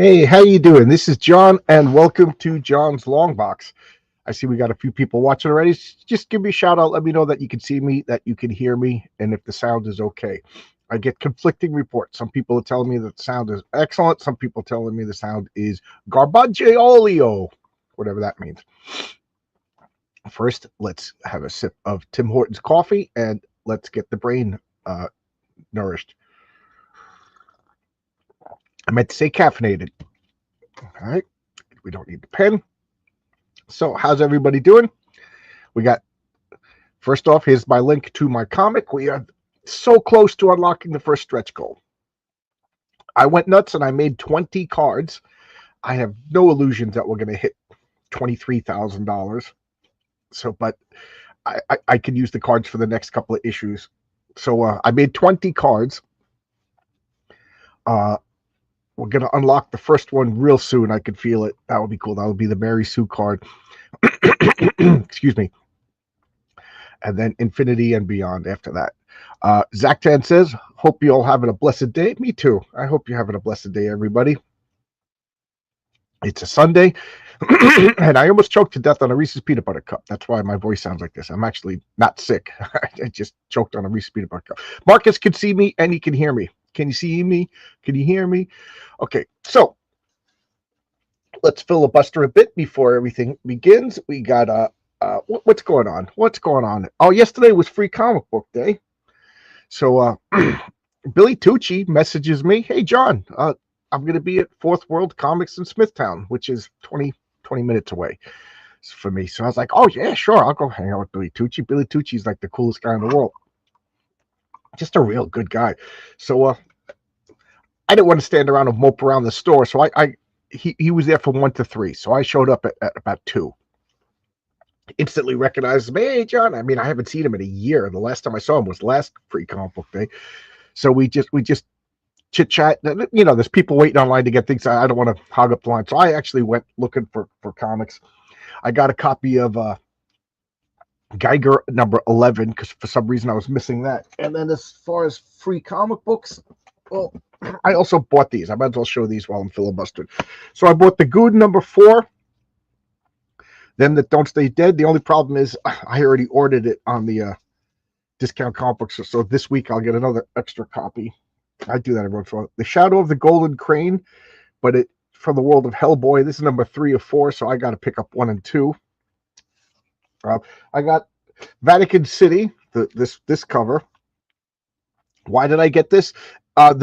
Hey, how you doing? This is John, and welcome to John's Long Box. I see we got a few people watching already. Just give me a shout out. Let me know that you can see me, that you can hear me, and if the sound is okay. I get conflicting reports. Some people are telling me that the sound is excellent. Some people telling me the sound is garbaggio, whatever that means. First, let's have a sip of Tim Hortons coffee, and let's get the brain nourished. I meant to say caffeinated. All right. We don't need the pen. So, how's everybody doing? We got, first off, here's my link to my comic. We are so close to unlocking the first stretch goal. I went nuts and I made 20 cards. I have no illusions that we're going to hit $23,000. So, but I can use the cards for the next couple of issues. So, I made 20 cards. We're going to unlock the first one real soon. I could feel it. That would be cool. That would be the Mary Sue card. Excuse me. And then Infinity and Beyond after that. Zachtan says, hope you all having a blessed day. Me too. I hope you're having a blessed day, everybody. It's a Sunday. And I almost choked to death on a Reese's Peanut Butter Cup. That's why my voice sounds like this. I'm actually not sick. I just choked on a Reese's Peanut Butter Cup. Marcus can see me and he can hear me. Can you see me? Can you hear me? Okay, so let's filibuster a bit before everything begins. We got what's going on? What's going on? Oh, yesterday was Free Comic Book Day. So Billy Tucci messages me, hey John, I'm going to be at Fourth World Comics in Smithtown, which is 20 minutes away for me. So I was like, oh yeah, sure, I'll go hang out with Billy Tucci. Billy Tucci's like the coolest guy in the world. Just a real good guy. So I didn't want to stand around and mope around the store. So he was there from 1 to 3. So I showed up at about 2. Instantly recognized him. Hey, John. I mean, I haven't seen him in a year. The last time I saw him was last Free Comic Book Day. So we just chit chat. You know, there's people waiting online to get things. I don't want to hog up the line. So I actually went looking for comics. I got a copy of Geiger number 11 because for some reason I was missing that. And then as far as free comic books, well, I also bought these. I might as well show these while I'm filibustering. So I bought the Good number 4. Them That Don't Stay Dead. The only problem is I already ordered it on the discount comic books. So this week I'll get another extra copy. I do that every once in a while. The Shadow of the Golden Crane, but it from the world of Hellboy. This is number 3 of 4, so I got to pick up 1 and 2. I got Vatican City, this cover. Why did I get this? I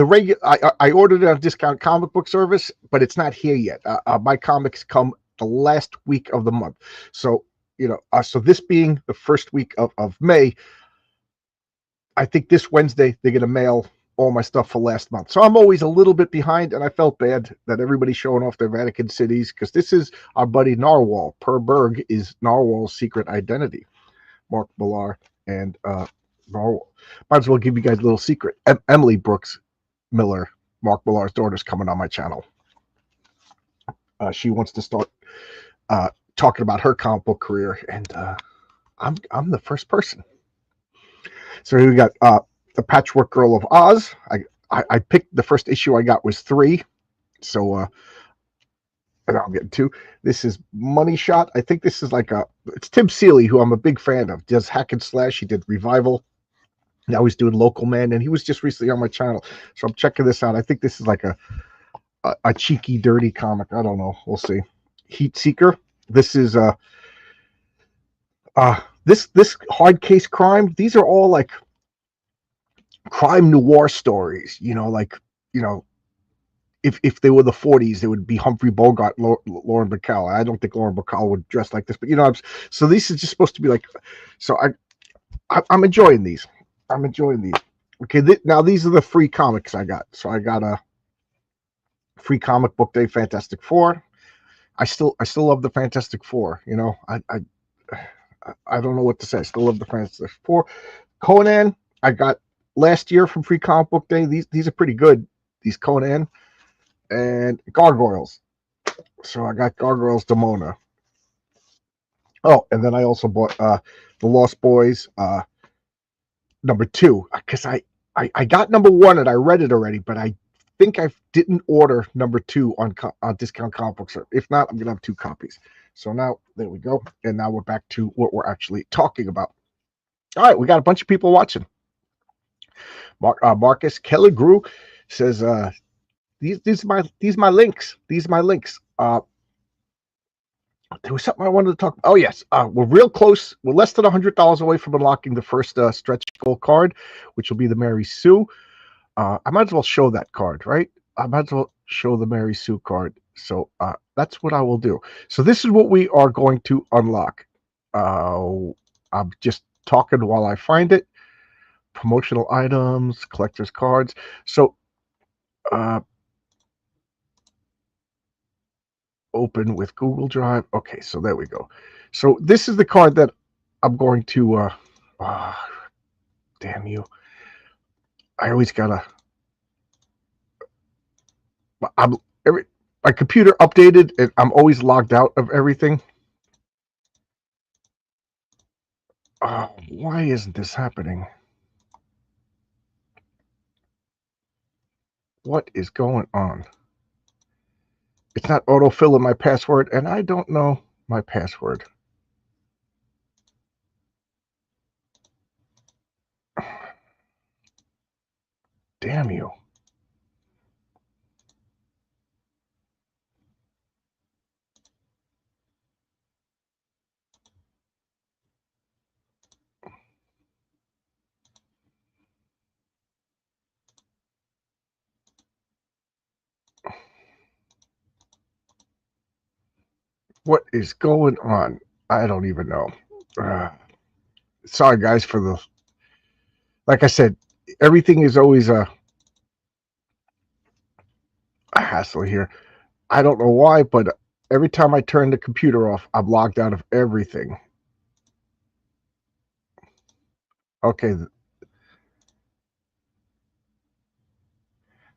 ordered it on discount comic book service, but it's not here yet. My comics come the last week of the month. So, you know, so this being the first week of May, I think this Wednesday they're going to mail all my stuff for last month. So I'm always a little bit behind, and I felt bad that everybody's showing off their Vatican cities because this is our buddy Narwhal. Per Berg is Narwhal's secret identity. Mark Millar and Narwhal. Might as well give you guys a little secret. Emily Brooks Miller, Mark Millar's daughter, is coming on my channel. She wants to start talking about her comic book career, and I'm the first person. So here we got the Patchwork Girl of Oz. I picked the first issue I got was 3. So and I'll get 2. This is Money Shot. I think this is like it's Tim Seeley, who I'm a big fan of. Does Hack and Slash. He did Revival. Now he's doing Local Man, and he was just recently on my channel. So I'm checking this out. I think this is like a cheeky, dirty comic. I don't know. We'll see. Heat Seeker. This is this Hard Case Crime. These are all like crime noir stories. You know, like, you know, if they were the 40s, they would be Humphrey Bogart, Lauren Bacall. I don't think Lauren Bacall would dress like this, but you know, so this is just supposed to be like. So I'm enjoying these. I'm enjoying these. Okay, now these are the free comics I got. So I got a Free Comic Book Day Fantastic Four. I still love the Fantastic Four. You know, I don't know what to say. I still love the Fantastic Four. Conan I got last year from Free Comic Book Day. These are pretty good. These Conan and Gargoyles. So I got Gargoyles Demona. Oh, and then I also bought the Lost Boys number 2 because I got number 1 and I read it already, but I think I didn't order number 2 on Discount Comic Book Store. If not, I'm gonna have 2 copies. So now there we go, and now we're back to what we're actually talking about. All right, we got a bunch of people watching. Marcus Kelly says, these are my links. These are my links. There was something I wanted to talk about. Oh, yes. We're real close. We're less than $100 away from unlocking the first stretch goal card, which will be the Mary Sue. I might as well show that card, right? I might as well show the Mary Sue card. So that's what I will do. So this is what we are going to unlock. I'm just talking while I find it. Promotional items, collector's cards. So open with Google Drive. Okay, so there we go. So this is the card that I'm going to damn you. I always gotta my computer updated and I'm always logged out of everything. Why isn't this happening? What is going on? It's not autofilling my password, and I don't know my password. Damn you. What is going on? I don't even know. Sorry, guys, for the... Like I said, everything is always a hassle here. I don't know why, but every time I turn the computer off, I'm logged out of everything. Okay.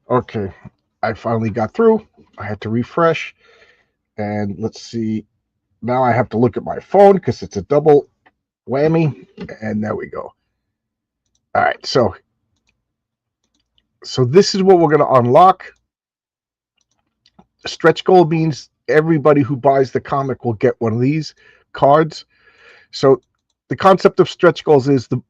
Okay. I finally got through. I had to refresh. And let's see. Now I have to look at my phone because it's a double whammy. And there we go. All right. So this is what we're going to unlock. Stretch goal means everybody who buys the comic will get one of these cards. So the concept of stretch goals is the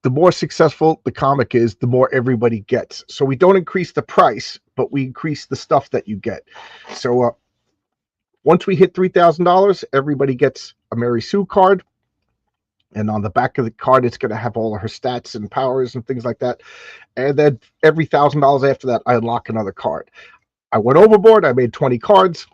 more successful the comic is, the more everybody gets. So we don't increase the price, but we increase the stuff that you get. So once we hit $3,000, everybody gets a Mary Sue card. And on the back of the card, it's going to have all of her stats and powers and things like that. And then every $1,000 after that, I unlock another card. I went overboard. I made 20 cards,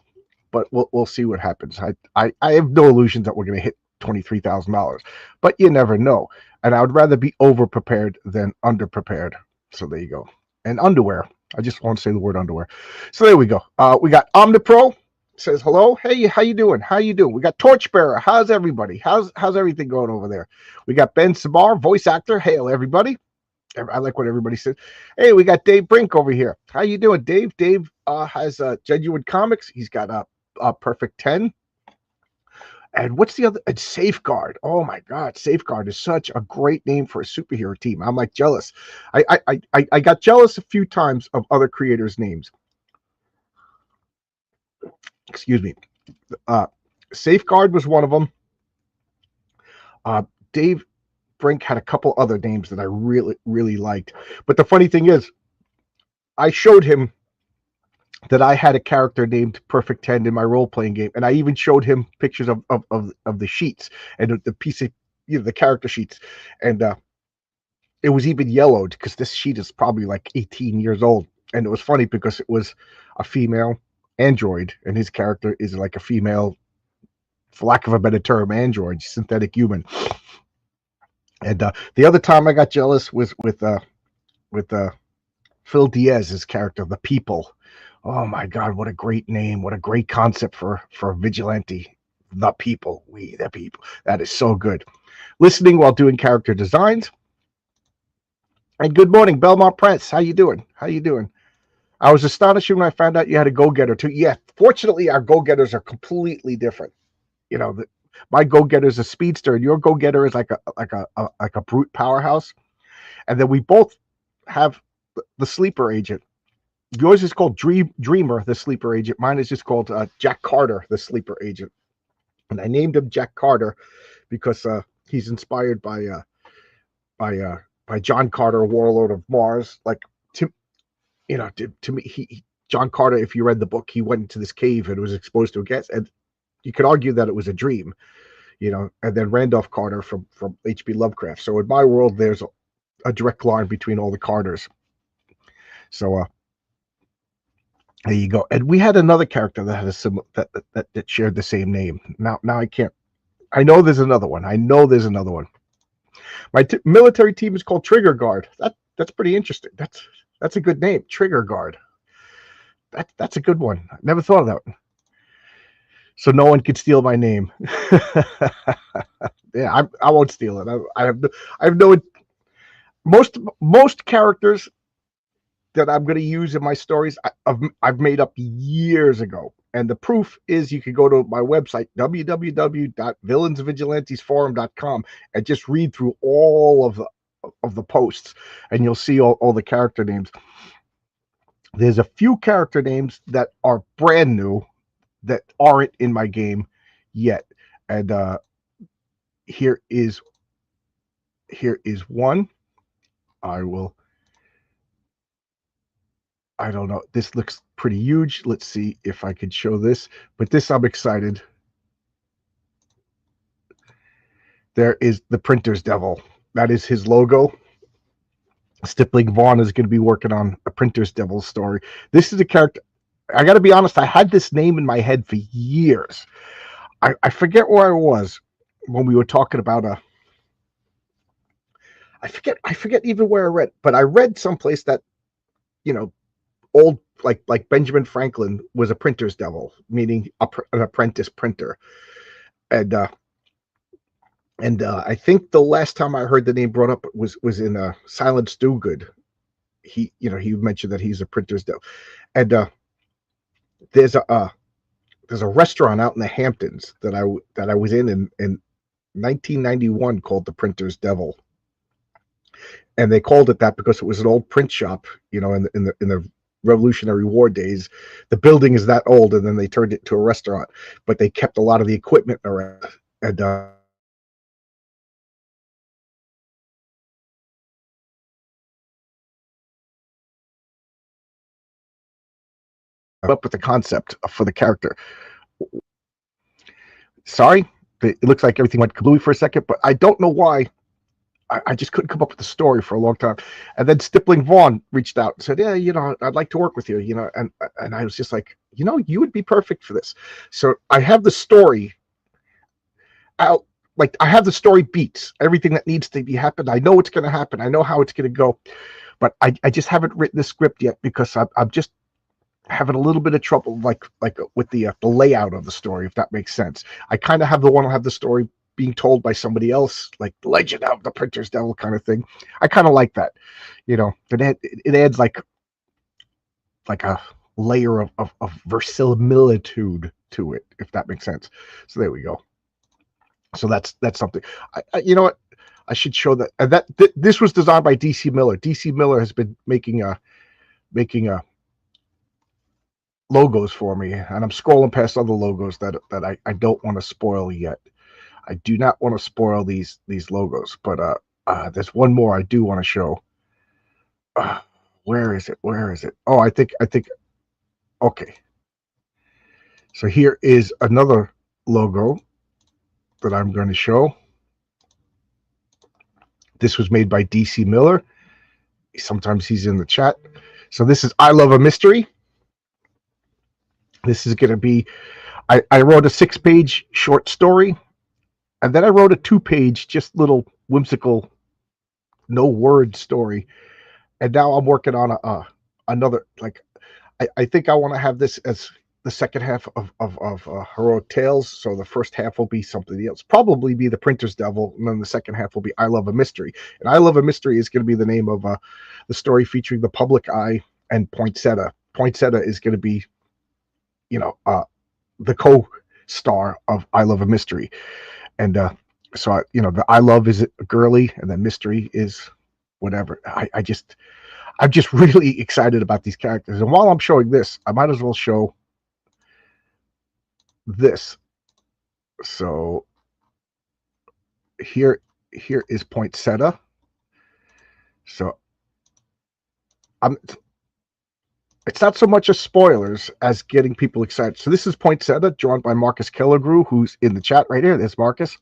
but we'll see what happens. I have no illusions that we're going to hit $23,000, but you never know. And I would rather be over-prepared than under-prepared. So there you go. And underwear. I just want to say the word underwear. So there we go. We got Omnipro. Says hello. Hey, how you doing? How you doing? We got Torchbearer. How's everybody? How's everything going over there? We got Ben Sabar, voice actor. Hail everybody. I like what everybody said. Hey, we got Dave Brink over here. How you doing, Dave? Dave has Genuine Comics. He's got a Perfect 10. And what's the other? It's Safeguard. Oh my God, Safeguard is such a great name for a superhero team. I'm like jealous. I got jealous a few times of other creators' names. Excuse me. Safeguard was one of them. Dave Brink had a couple other names that I really, really liked. But the funny thing is, I showed him that I had a character named Perfect 10 in my role-playing game, and I even showed him pictures of the sheets and the piece of, the character sheets, and it was even yellowed because this sheet is probably like 18 years old. And it was funny because it was a female android, and his character is like a female, for lack of a better term, android, synthetic human. And the other time I got jealous was with Phil Diaz's character, the People. Oh my God, what a great name. What a great concept for a vigilante. The People. We the people. That is so good. Listening while doing character designs. And good morning, Belmont Press. How you doing? How you doing? I was astonished when I found out you had a go-getter too. Yeah, fortunately, our go-getters are completely different. My go-getter is a speedster, and your go-getter is like a brute powerhouse. And then we both have the sleeper agent. Yours is called Dreamer, the sleeper agent. Mine is just called Jack Carter, the sleeper agent. And I named him Jack Carter because he's inspired by uh, by John Carter, Warlord of Mars. Like to to me, John Carter. If you read the book, he went into this cave and was exposed to a gas, and you could argue that it was a dream, And then Randolph Carter from H.P. Lovecraft. So in my world, there's a direct line between all the Carters. So there you go. And we had another character that had a similar that shared the same name. Now I can't. I know there's another one. My military team is called Trigger Guard. That's pretty interesting. That's a good name, Trigger Guard. That's a good one. I never thought of that one. So no one could steal my name. Yeah, I won't steal it. I have no. Most characters that I'm going to use in my stories, I've made up years ago. And the proof is you can go to my website, www.villainsvigilantesforum.com, and just read through all of the posts, and you'll see all the character names. There's a few character names that are brand new that aren't in my game yet. And here is one. I don't know. This looks pretty huge. Let's see if I could show this. But this, I'm excited. There is the Printer's Devil. That is his logo. Stippling Vaughn is going to be working on a Printer's Devil story. This is a character. I got to be honest. I had this name in my head for years. I forget where I was when we were talking about I forget even where I read, but I read someplace that, old like Benjamin Franklin was a printer's devil, meaning an apprentice printer, and I think the last time I heard the name brought up was in Silence Dogood. He mentioned that he's a printer's devil, and there's a restaurant out in the Hamptons that I was in 1991 called the Printer's Devil, and they called it that because it was an old print shop, in the Revolutionary War days. The building is that old, and then they turned it to a restaurant, but they kept a lot of the equipment around. And up with the concept for the character. Sorry, it looks like everything went kablooey for a second, but I don't know why. I just couldn't come up with the story for a long time. And then Stippling Vaughn reached out and said, yeah, I'd like to work with you, and I was just like, you would be perfect for this. So I have the story out, like I have the story beats, everything that needs to be happened. I know what's going to happen. I know how it's going to go, but I just haven't written the script yet because I'm just having a little bit of trouble, like with the layout of the story, if that makes sense. I kind of have the story being told by somebody else, like the Legend of the Printer's Devil kind of thing. I kind of like that, it adds like a layer of verisimilitude to it, if that makes sense. So there we go. So that's something. You know what? I should show that this was designed by DC Miller. DC Miller has been making logos for me, and I'm scrolling past other logos that I don't want to spoil yet. I do not want to spoil these logos, but there's one more I do want to show. Where is it? Oh, I think. Okay. So here is another logo that I'm going to show. This was made by DC Miller. Sometimes he's in the chat. So this is I Love a Mystery. This is going to be, I wrote a 6-page short story, and then I wrote a 2-page, just little whimsical, no word story. And now I'm working on another, like, I think I want to have this as the second half of Heroic Tales. So the first half will be something else, probably be the Printer's Devil, and then the second half will be I Love a Mystery. And I Love a Mystery is going to be the name of the story featuring the Public Eye and Poinsettia. Poinsettia is going to be, the co-star of I Love a Mystery. And so the I love is girly, and then mystery is whatever. I'm just really excited about these characters. And while I'm showing this, I might as well show this. So here is Poinsettia. So it's not so much as spoilers as getting people excited. So this is Poinsettia, drawn by Marcus Kellegrew, who's in the chat right here. There's Marcus.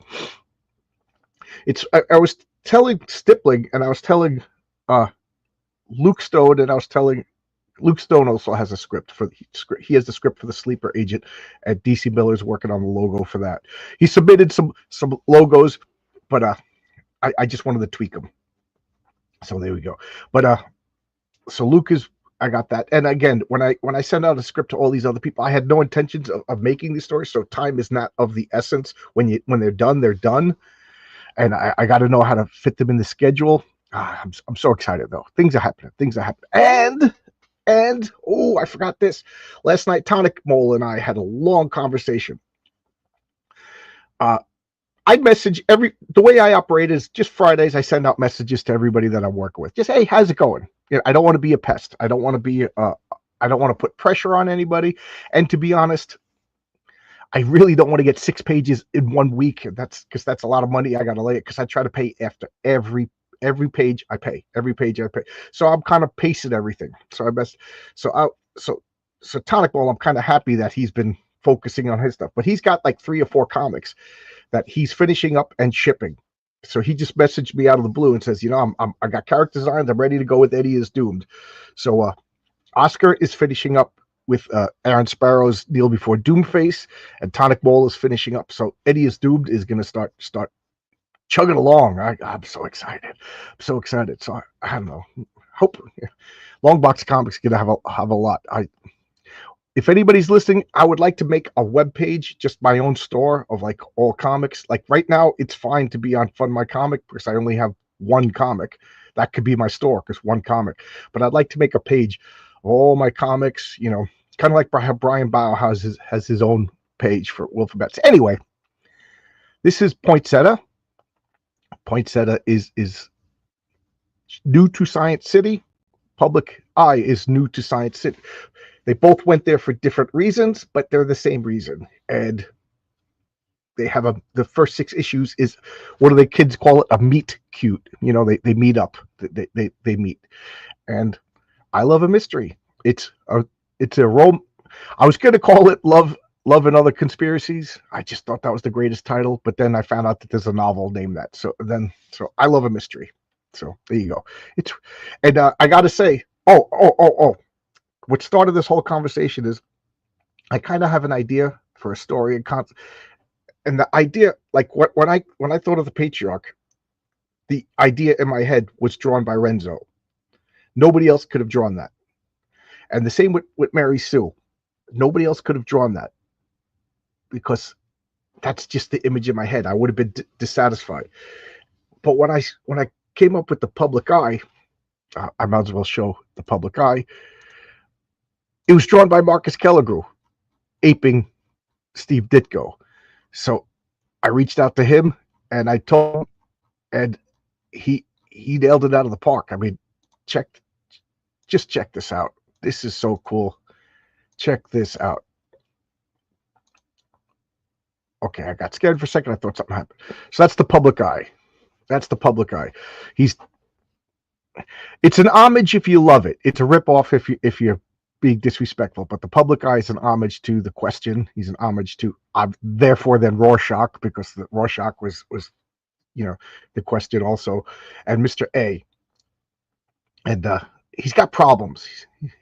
I was telling Stippling, and I was telling Luke Stone, and I was telling Luke Stone also has a script for he has the script for the Sleeper Agent, and DC Miller's working on the logo for that. He submitted some logos, but I just wanted to tweak them. So there we go. But so Luke is, I got that. And again, when I send out a script to all these other people, I had no intentions of making these stories. So time is not of the essence. When they're done, they're done. And I got to know how to fit them in the schedule. I'm so excited though. Things are happening. And oh, I forgot this. Last night, Tonic Mole and I had a long conversation. I message the way I operate is just Fridays. I send out messages to everybody that I'm working with. Just, hey, how's it going? You know, I don't want to be a pest. I don't want to be, I don't want to put pressure on anybody. And to be honest, I really don't want to get 6 pages in 1 week. That's because that's a lot of money I got to lay it, because I try to pay after every page I pay. Every page I pay. So I'm kind of pacing everything. So so Tonic Ball, I'm kind of happy that he's been focusing on his stuff. But he's got like 3 or 4 comics that he's finishing up and shipping. So he just messaged me out of the blue and says, you know, I got character designs. I'm ready to go with Eddie is Doomed. So Oscar is finishing up with Aaron Sparrow's Kneel Before Doomface, and Tonic Ball is finishing up. So Eddie is Doomed is going to start chugging along. I'm so excited. So I don't know. Hope Longbox Comics going to have a lot. If anybody's listening, I would like to make a web page, just my own store of like all comics. Like right now, it's fine to be on Fund My Comic because I only have 1 comic. That could be my store because 1 comic. But I'd like to make a page of all my comics. You know, kind of like how Brian Bao has his own page for Wilfred Betts. Anyway, this is Poinsettia. Poinsettia is new to Science City. Public Eye is new to Science City. They both went there for different reasons, but they're the same reason. And they have the first 6 issues is, what do the kids call it? A meet cute. You know, they meet up. They meet. And I Love a Mystery. It's a I was going to call it Love and Other Conspiracies. I just thought that was the greatest title, but then I found out that there's a novel named that. So I Love a Mystery. So there you go. I got to say, what started this whole conversation is I kind of have an idea for a story and the idea, like when I thought of the Patriarch, the idea in my head was drawn by Renzo. Nobody else could have drawn that. And the same with Mary Sue. Nobody else could have drawn that because that's just the image in my head. I would have been dissatisfied. But when I came up with the Public Eye, I might as well show the Public Eye. It was drawn by Marcus Kellegrew, aping Steve Ditko. So I reached out to him and I told him, and he nailed it out of the park. I mean, just check this out. This is so cool. Check this out. Okay, I got scared for a second. I thought something happened. So that's the Public Eye. That's the Public Eye. It's an homage if you love it. It's a ripoff if you're being disrespectful. But the Public Eye is an homage to The Question. He's an homage to therefore then Rorschach, because the Rorschach was The Question also, and Mr. A. And he's got problems.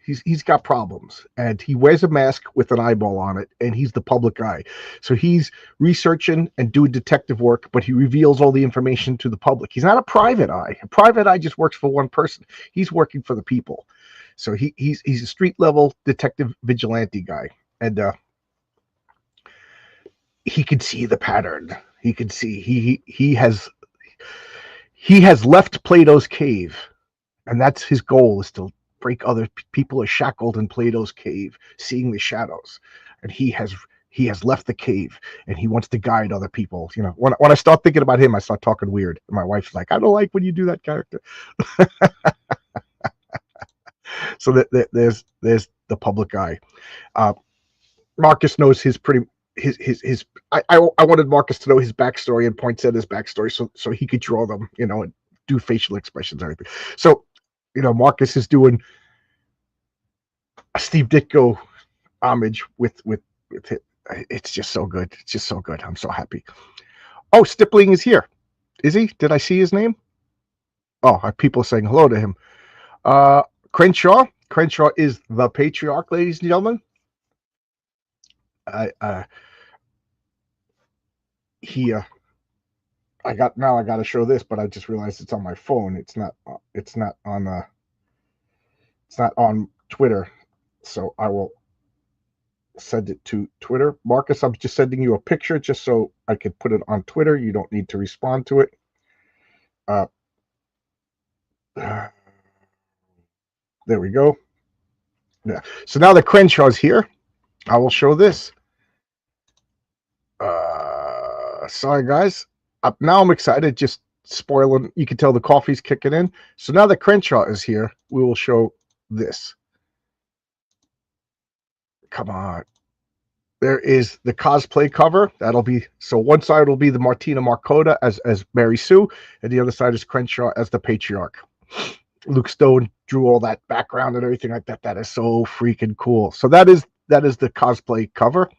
He's got problems, and he wears a mask with an eyeball on it, and he's the Public Eye. So he's researching and doing detective work, but he reveals all the information to the public. He's not a private eye. A private eye just works for one person. He's working for the people. So he's a street level detective vigilante guy, and he can see the pattern. He can see he has left Plato's cave. And that's his goal, is to break other people are shackled in Plato's cave, seeing the shadows. And he has left the cave, and he wants to guide other people. You know, when I start thinking about him, I start talking weird. And my wife's like, I don't like when you do that character. So there's the public eye. Marcus knows his pretty his. I wanted Marcus to know his backstory and point out his backstory so he could draw them, and do facial expressions and everything. So, Marcus is doing a Steve Ditko homage with it. It's just so good. It's just so good. I'm so happy. Oh, Stippling is here. Is he? Did I see his name? Oh, people saying hello to him. Crenshaw. Crenshaw is the patriarch, ladies and gentlemen. I got to show this, but I just realized it's on my phone. It's not on Twitter. So I will send it to Twitter. Marcus, I'm just sending you a picture just so I could put it on Twitter. You don't need to respond to it. There we go. Yeah. So now that Crenshaw's here, I will show this. Sorry, guys. Now I'm excited. Just spoiling. You can tell the coffee's kicking in. So now that Crenshaw is here, we will show this. Come on. There is the cosplay cover. That'll be, so one side will be the Martina Marcotta as Mary Sue, and the other side is Crenshaw as the patriarch. Luke Stone drew all that background and everything like that. That is so freaking cool. So that is the cosplay cover.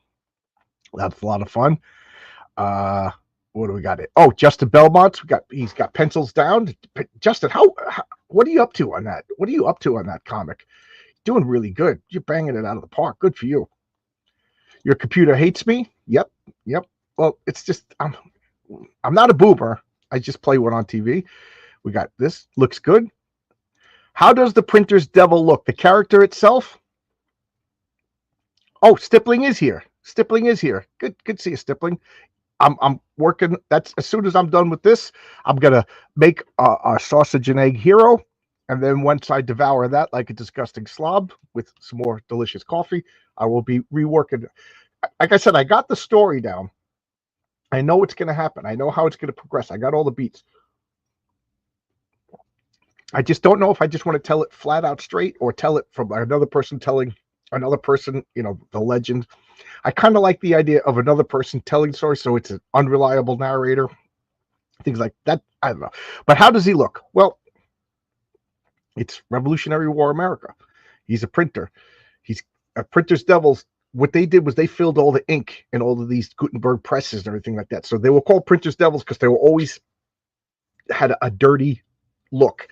That's a lot of fun. What do we got? Oh, Justin Belmont. He's got pencils down. Justin, what are you up to on that? What are you up to on that comic? Doing really good. You're banging it out of the park. Good for you. Your computer hates me. Yep. Well, it's just I'm not a boomer. I just play one on TV. We got this. Looks good. How does the printer's devil look? The character itself? Oh, Stippling is here. Good to see you, Stippling. I'm working. That's as soon as I'm done with this, I'm gonna make a sausage and egg hero, and then once I devour that like a disgusting slob with some more delicious coffee, I will be reworking. Like I said, I got the story down. I know what's gonna happen. I know how it's gonna progress. I got all the beats. I just don't know if I just want to tell it flat out straight or tell it from another person telling another person, the legend. I kind of like the idea of another person telling stories, so it's an unreliable narrator, things like that. I don't know. But how does he look? Well, it's Revolutionary War America. He's a printer. He's a printer's devils. What they did was they filled all the ink in all of these Gutenberg presses and everything like that. So they were called printer's devils because they were always had a dirty look.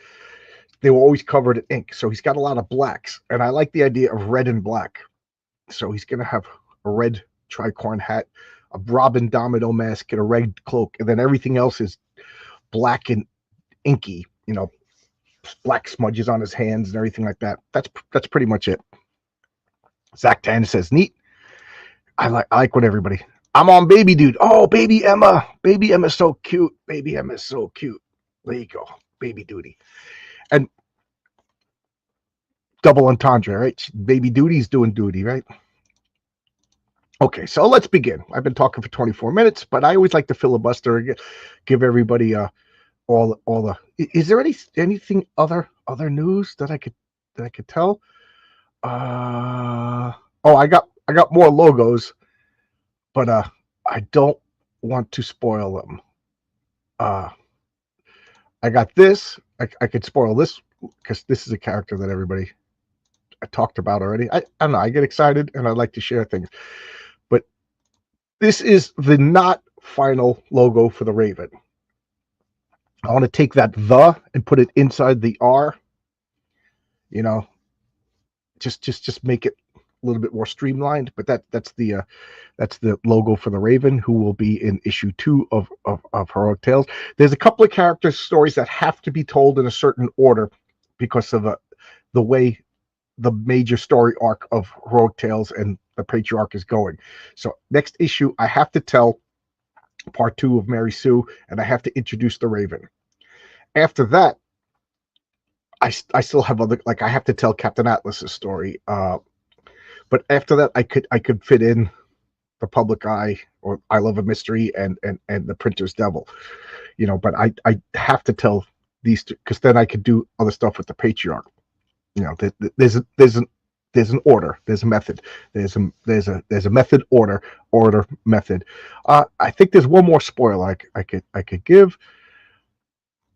They were always covered in ink. So he's got a lot of blacks. And I like the idea of red and black. So he's going to have a red tricorn hat, a Robin Domino mask, and a red cloak. And then everything else is black and inky, black smudges on his hands and everything like that. That's pretty much it. Zach Tan says, neat. I like what everybody. I'm on Baby Dude. Oh, Baby Emma. Baby Emma's so cute. Baby Emma's so cute. There you go. Baby Duty. And double entendre, right? Baby Duty's doing duty, right? Okay, so let's begin. I've been talking for 24 minutes, but I always like to filibuster, give everybody all the. Is there anything other news that I could tell? I got more logos, but I don't want to spoil them. I got this. I could spoil this because this is a character that everybody I talked about already. I don't know. I get excited and I like to share things. But this is the not final logo for the Raven. I want to take that the and put it inside the R. Just make it a little bit more streamlined. But that's the logo for the Raven, who will be in issue 2 of Heroic Tales. There's a couple of character stories that have to be told in a certain order because of the way the major story arc of Heroic Tales and the Patriarch is going. So next issue, I have to tell part 2 of Mary Sue, and I have to introduce the Raven. After that, I still have other, like I have to tell Captain Atlas's story. But after that, I could fit in the Public Eye or I Love a Mystery and the Printer's Devil, but I have to tell these two because then I could do other stuff with the Patriarch. You know, there's an order, there's a method, there's a method, order method. I think there's one more spoiler I could give.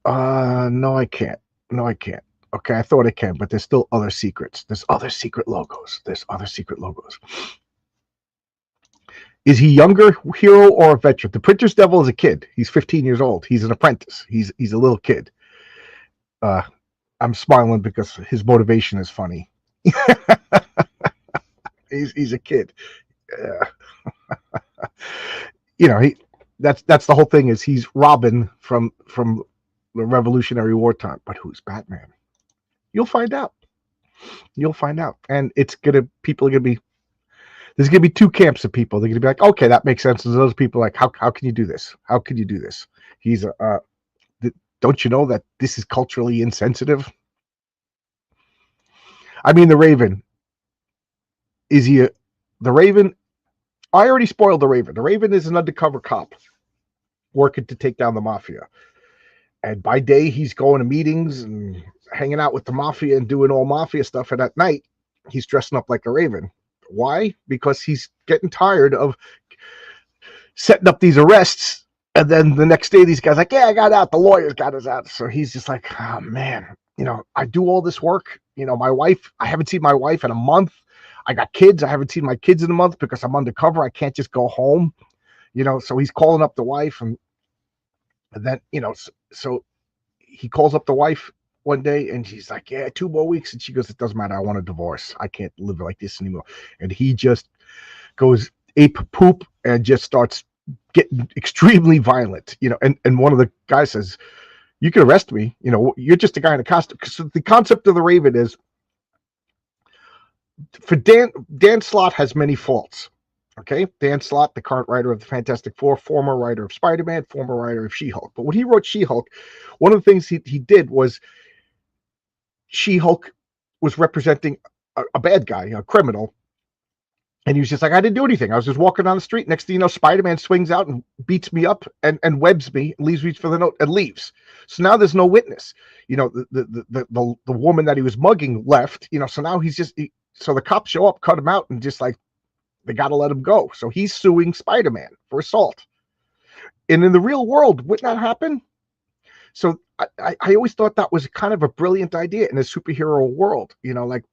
No, I can't. No, I can't. Okay, I thought I can, but there's still other secrets. There's other secret logos. There's other secret logos. Is he younger hero or a veteran? The Printer's Devil is a kid. He's 15 years old. He's an apprentice. He's a little kid. I'm smiling because his motivation is funny. he's a kid. You know, that's the whole thing, is he's Robin from the Revolutionary War time. But who's Batman? You'll find out. You'll find out. And people are gonna be, there's gonna be two camps of people. They're gonna be like, okay, that makes sense. And those people are like, how can you do this? How can you do this? He's don't you know that this is culturally insensitive? I mean, the Raven. Is he the Raven? I already spoiled the Raven. The Raven is an undercover cop working to take down the mafia. And by day, he's going to meetings and hanging out with the mafia and doing all mafia stuff. And at night, he's dressing up like a Raven. Why? Because he's getting tired of setting up these arrests. And then the next day, these guys are like, yeah, I got out. The lawyers got us out. So he's just like, oh, man, you know, I do all this work. You know, my wife, I haven't seen my wife in a month. I got kids. I haven't seen my kids in a month because I'm undercover. I can't just go home. You know, so he's calling up the wife. And then, you know, so he calls up the wife one day and she's like, yeah, 2 more weeks. And she goes, it doesn't matter. I want a divorce. I can't live like this anymore. And he just goes ape poop and just starts getting extremely violent, you know. And one of the guys says, you can arrest me. You know, you're just a guy in a costume. So the concept of the Raven is, for Dan Slott has many faults. Okay, Dan Slott, the current writer of the Fantastic Four, former writer of Spider-Man, former writer of She-Hulk. But when he wrote She-Hulk, one of the things he did was, She-Hulk was representing a bad guy, a criminal. And he was just like, I didn't do anything. I was just walking down the street. Next thing you know, Spider-Man swings out and beats me up and webs me, and leaves me for the note and leaves. So now there's no witness. You know, the woman that he was mugging left, you know, so now so the cops show up, cut him out, and just like, they got to let him go. So he's suing Spider-Man for assault. And in the real world, wouldn't that happen? So I always thought that was kind of a brilliant idea in a superhero world. You know, like,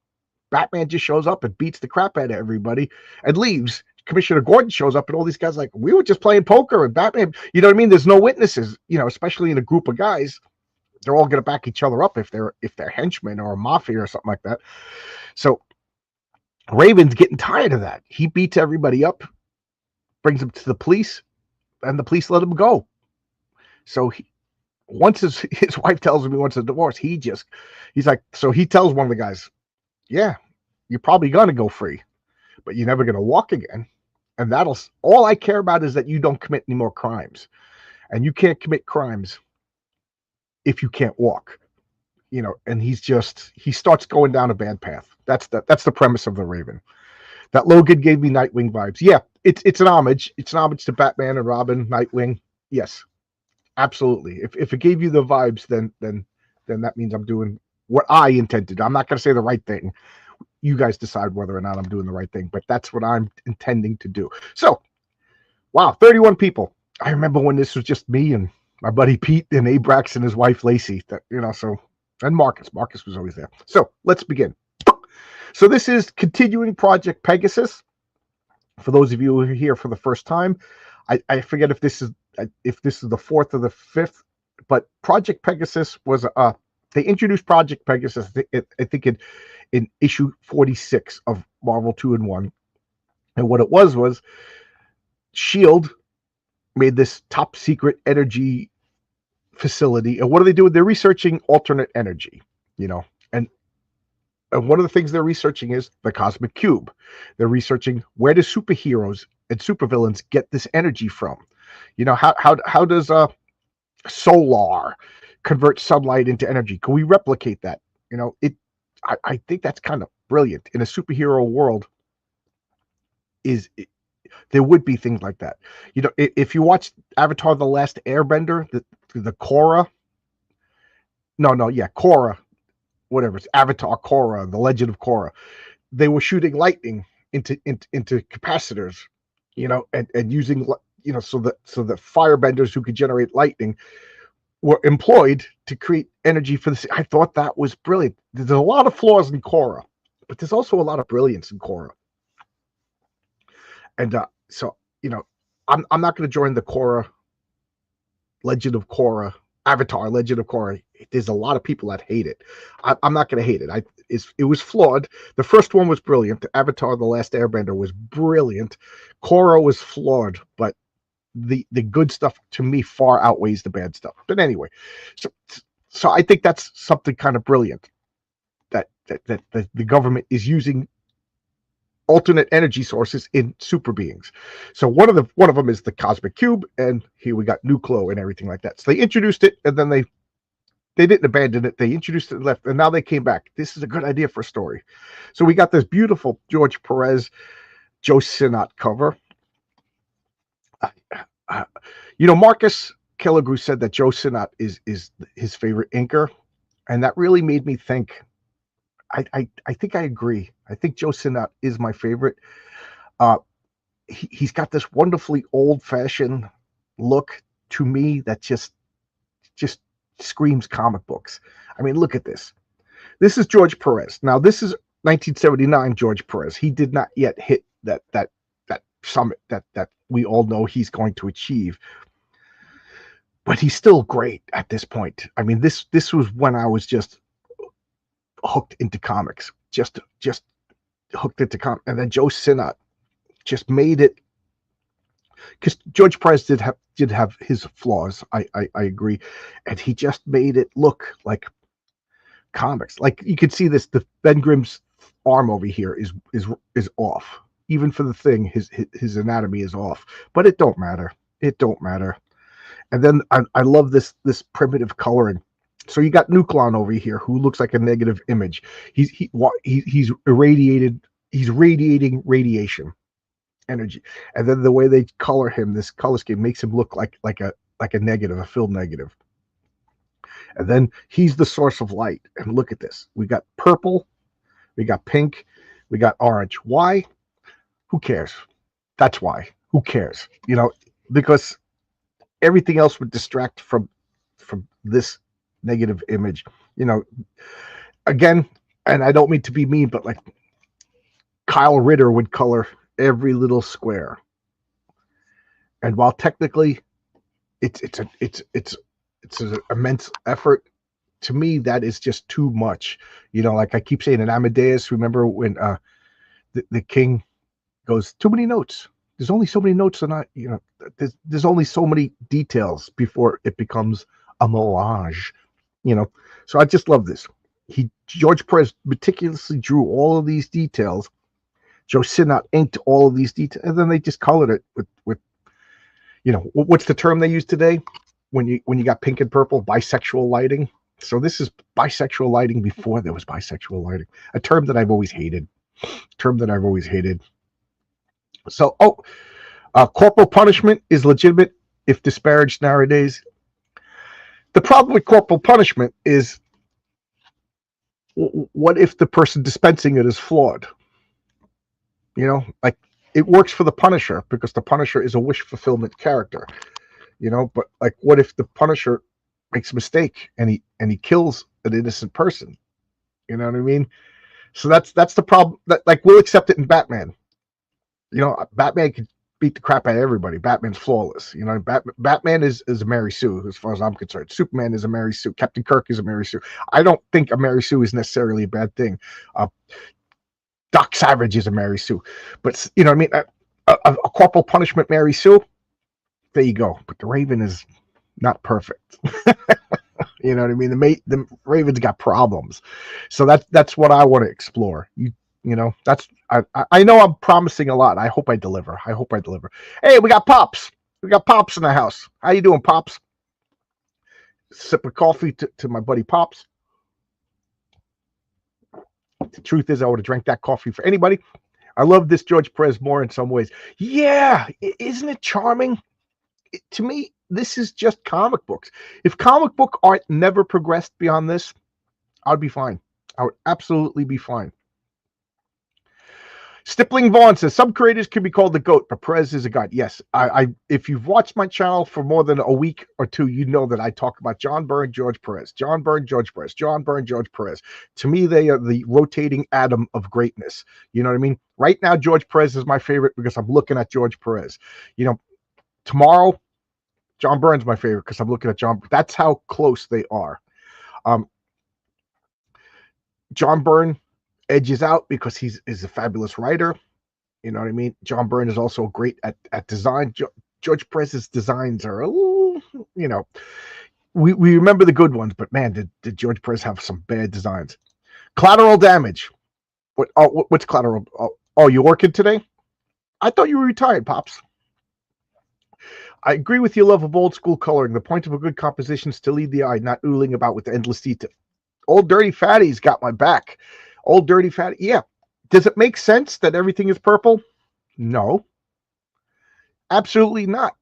Batman just shows up and beats the crap out of everybody and leaves. Commissioner Gordon shows up and all these guys like, we were just playing poker, and Batman, you know what I mean? There's no witnesses, you know, especially in a group of guys. They're all going to back each other up if they're henchmen or a mafia or something like that. So Raven's getting tired of that. He beats everybody up, brings them to the police, and the police let him go. So once his wife tells him he wants a divorce, he's like, so he tells one of the guys, yeah, you're probably going to go free, but you're never going to walk again. And all I care about is that you don't commit any more crimes. And you can't commit crimes if you can't walk, you know. And he starts going down a bad path. That's the premise of the Raven. That Logan gave me Nightwing vibes. Yeah, it's an homage. It's an homage to Batman and Robin, Nightwing. Yes, absolutely. If it gave you the vibes, then that means I'm doing what I intended. I'm not going to say the right thing. You guys decide whether or not I'm doing the right thing, but that's what I'm intending to do. So, wow, 31 people. I remember when this was just me and my buddy Pete and Abrax and his wife Lacey. And Marcus. Marcus was always there. So let's begin. So this is continuing Project Pegasus. For those of you who are here for the first time, I forget if this is the fourth or the fifth, but Project Pegasus was they introduced Project Pegasus, I think in issue 46 of Marvel 2-in-1. And what it was S.H.I.E.L.D. made this top secret energy facility. And what are they doing? They're researching alternate energy, you know. And one of the things they're researching is the Cosmic Cube. They're researching, where do superheroes and supervillains get this energy from? You know, how does solar convert sunlight into energy? Can we replicate that? You know, I think that's kind of brilliant. In a superhero world, there would be things like that. You know, if you watch Avatar: The Last Airbender, the Korra, Korra, whatever it's Avatar, Korra, The Legend of Korra. They were shooting lightning into capacitors, and using, so that firebenders who could generate lightning were employed to create energy for the. I thought that was brilliant. There's a lot of flaws in Korra, but there's also a lot of brilliance in Korra. And so, I'm not going to join the Korra Legend of Korra, Avatar Legend of Korra. There's a lot of people that hate it. I'm not going to hate it. It was flawed. The first one was brilliant. Avatar: The Last Airbender was brilliant. Korra was flawed, but the good stuff to me far outweighs the bad stuff. But anyway, so I think that's something kind of brilliant that the government is using alternate energy sources in super beings. So one of them is the cosmic cube, and here we got Nuclear and everything like that. So they introduced it, and then they didn't abandon it. They introduced it and left, and now they came back. This is a good idea for a story. So we got this beautiful George Perez, Joe Sinnott cover. Marcus Killigrew said that Joe Sinnott is his favorite inker, and that really made me think. I think I agree. I think Joe Sinnott is my favorite. He's got this wonderfully old-fashioned look to me that just screams comic books. I mean, look at this. This is George Perez. Now, this is 1979 George Perez. He did not yet hit that summit that we all know he's going to achieve. But he's still great at this point. I mean, this was when I was just hooked into comics. Just hooked into comics. And then Joe Sinnott just made it, because George Perez did have his flaws. I agree, and he just made it look like comics. Like, you can see this. The Ben Grimm's arm over here is off. Even for the Thing, his anatomy is off. But it don't matter. It don't matter. And then I love this primitive coloring. So you got Nucleon over here, who looks like a negative image. He's irradiated. He's radiating radiation energy, and then the way they color him, this color scheme makes him look like a negative, a film negative. And then he's the source of light. And look at this. We got purple, we got pink, we got orange. Why? Who cares? That's why. Who cares? Because everything else would distract from this negative image. Again, and I don't mean to be mean, but like Kyle Ritter would color every little square, and while technically it's an immense effort, to me that is just too much. Like I keep saying in Amadeus, remember when the king goes, too many notes, there's only so many notes, and there's only so many details before it becomes a mirage. So I just love this. George Perez meticulously drew all of these details. Joe Sinnott inked all of these details, and then they just colored it with what's the term they use today when you got pink and purple? Bisexual lighting. So this is bisexual lighting before there was bisexual lighting, a term that I've always hated. So, corporal punishment is legitimate if disparaged nowadays. The problem with corporal punishment is, what if the person dispensing it is flawed? Like, it works for the Punisher because the Punisher is a wish fulfillment character, but like, what if the Punisher makes a mistake and he kills an innocent person? You know what I mean? So that's the problem. That, like, we'll accept it in Batman. Batman can beat the crap out of everybody. Batman's flawless. Batman is a Mary Sue as far as I'm concerned. Superman is a Mary Sue. Captain Kirk is a Mary Sue. I don't think a Mary Sue is necessarily a bad thing. Doc Savage is a Mary Sue, but you know what I mean. A corporal punishment Mary Sue, there you go. But the Raven is not perfect. You know what I mean. The Raven's got problems, so that's what I want to explore. That's I know I'm promising a lot. I hope I deliver. Hey, we got Pops. We got Pops in the house. How you doing, Pops? Sip of coffee to my buddy Pops. The truth is, I would have drank that coffee for anybody. I love this George Perez more in some ways. Yeah, isn't it charming? To me, this is just comic books. If comic book art never progressed beyond this, I'd be fine. I would absolutely be fine. Stippling Vaughn says some creators can be called the GOAT, but Perez is a god. Yes, I if you've watched my channel for more than a week or two, you know that I talk about John Byrne, George Perez, John Byrne, George Perez, John Byrne, George Perez. To me, they are the rotating atom of greatness. You know what I mean? Right now, George Perez is my favorite because I'm looking at George Perez. You know, tomorrow, John Byrne's my favorite because I'm looking at John. That's how close they are. John Byrne edges out because he's a fabulous writer. You know what I mean? John Byrne is also great at design. George Perez's designs are a little, you know, we remember the good ones, but man, did George Perez have some bad designs. Collateral Damage. What's collateral? Oh, you working today? I thought you were retired, Pops. I agree with your love of old school coloring. The point of a good composition is to lead the eye, not oodling about with endless detail. Old Dirty Fatty's got my back. Old Dirty Fatty. Yeah. Does it make sense that everything is purple? No. Absolutely not.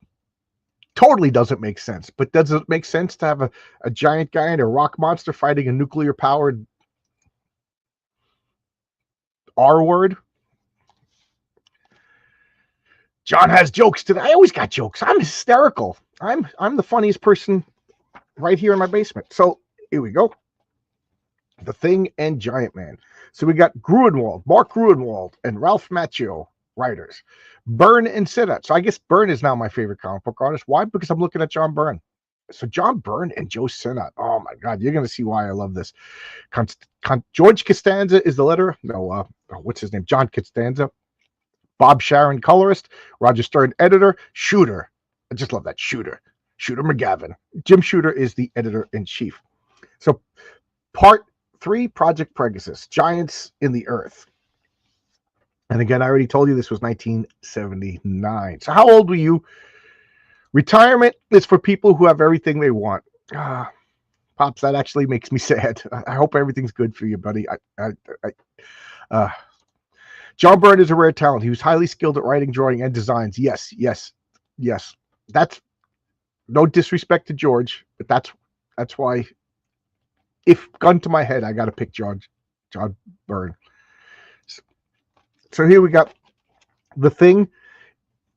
Totally doesn't make sense. But does it make sense to have a giant guy and a rock monster fighting a nuclear-powered R-word? John has jokes today. I always got jokes. I'm hysterical. I'm the funniest person right here in my basement. So here we go. The Thing and Giant Man. So we got Gruenwald, Mark Gruenwald, and Ralph Macchio writers. Byrne and Sinnott. So I guess Byrne is now my favorite comic book artist. Why? Because I'm looking at John Byrne. So John Byrne and Joe Sinnott. Oh my God, you're going to see why I love this. George Costanza is the letterer. No, what's his name? John Costanza. Bob Sharon, colorist. Roger Stern, editor. Shooter. I just love that. Shooter McGavin. Jim Shooter is the editor-in-chief. So part 3, Project Pegasus, Giants in the Earth. And again, I already told you this was 1979. So how old were you? Retirement is for people who have everything they want. Pops, that actually makes me sad. I hope everything's good for you, buddy. John Byrne is a rare talent. He was highly skilled at writing, drawing, and designs. Yes. That's no disrespect to George, but that's why, if gun to my head, I got to pick John Byrne. So here we got The Thing.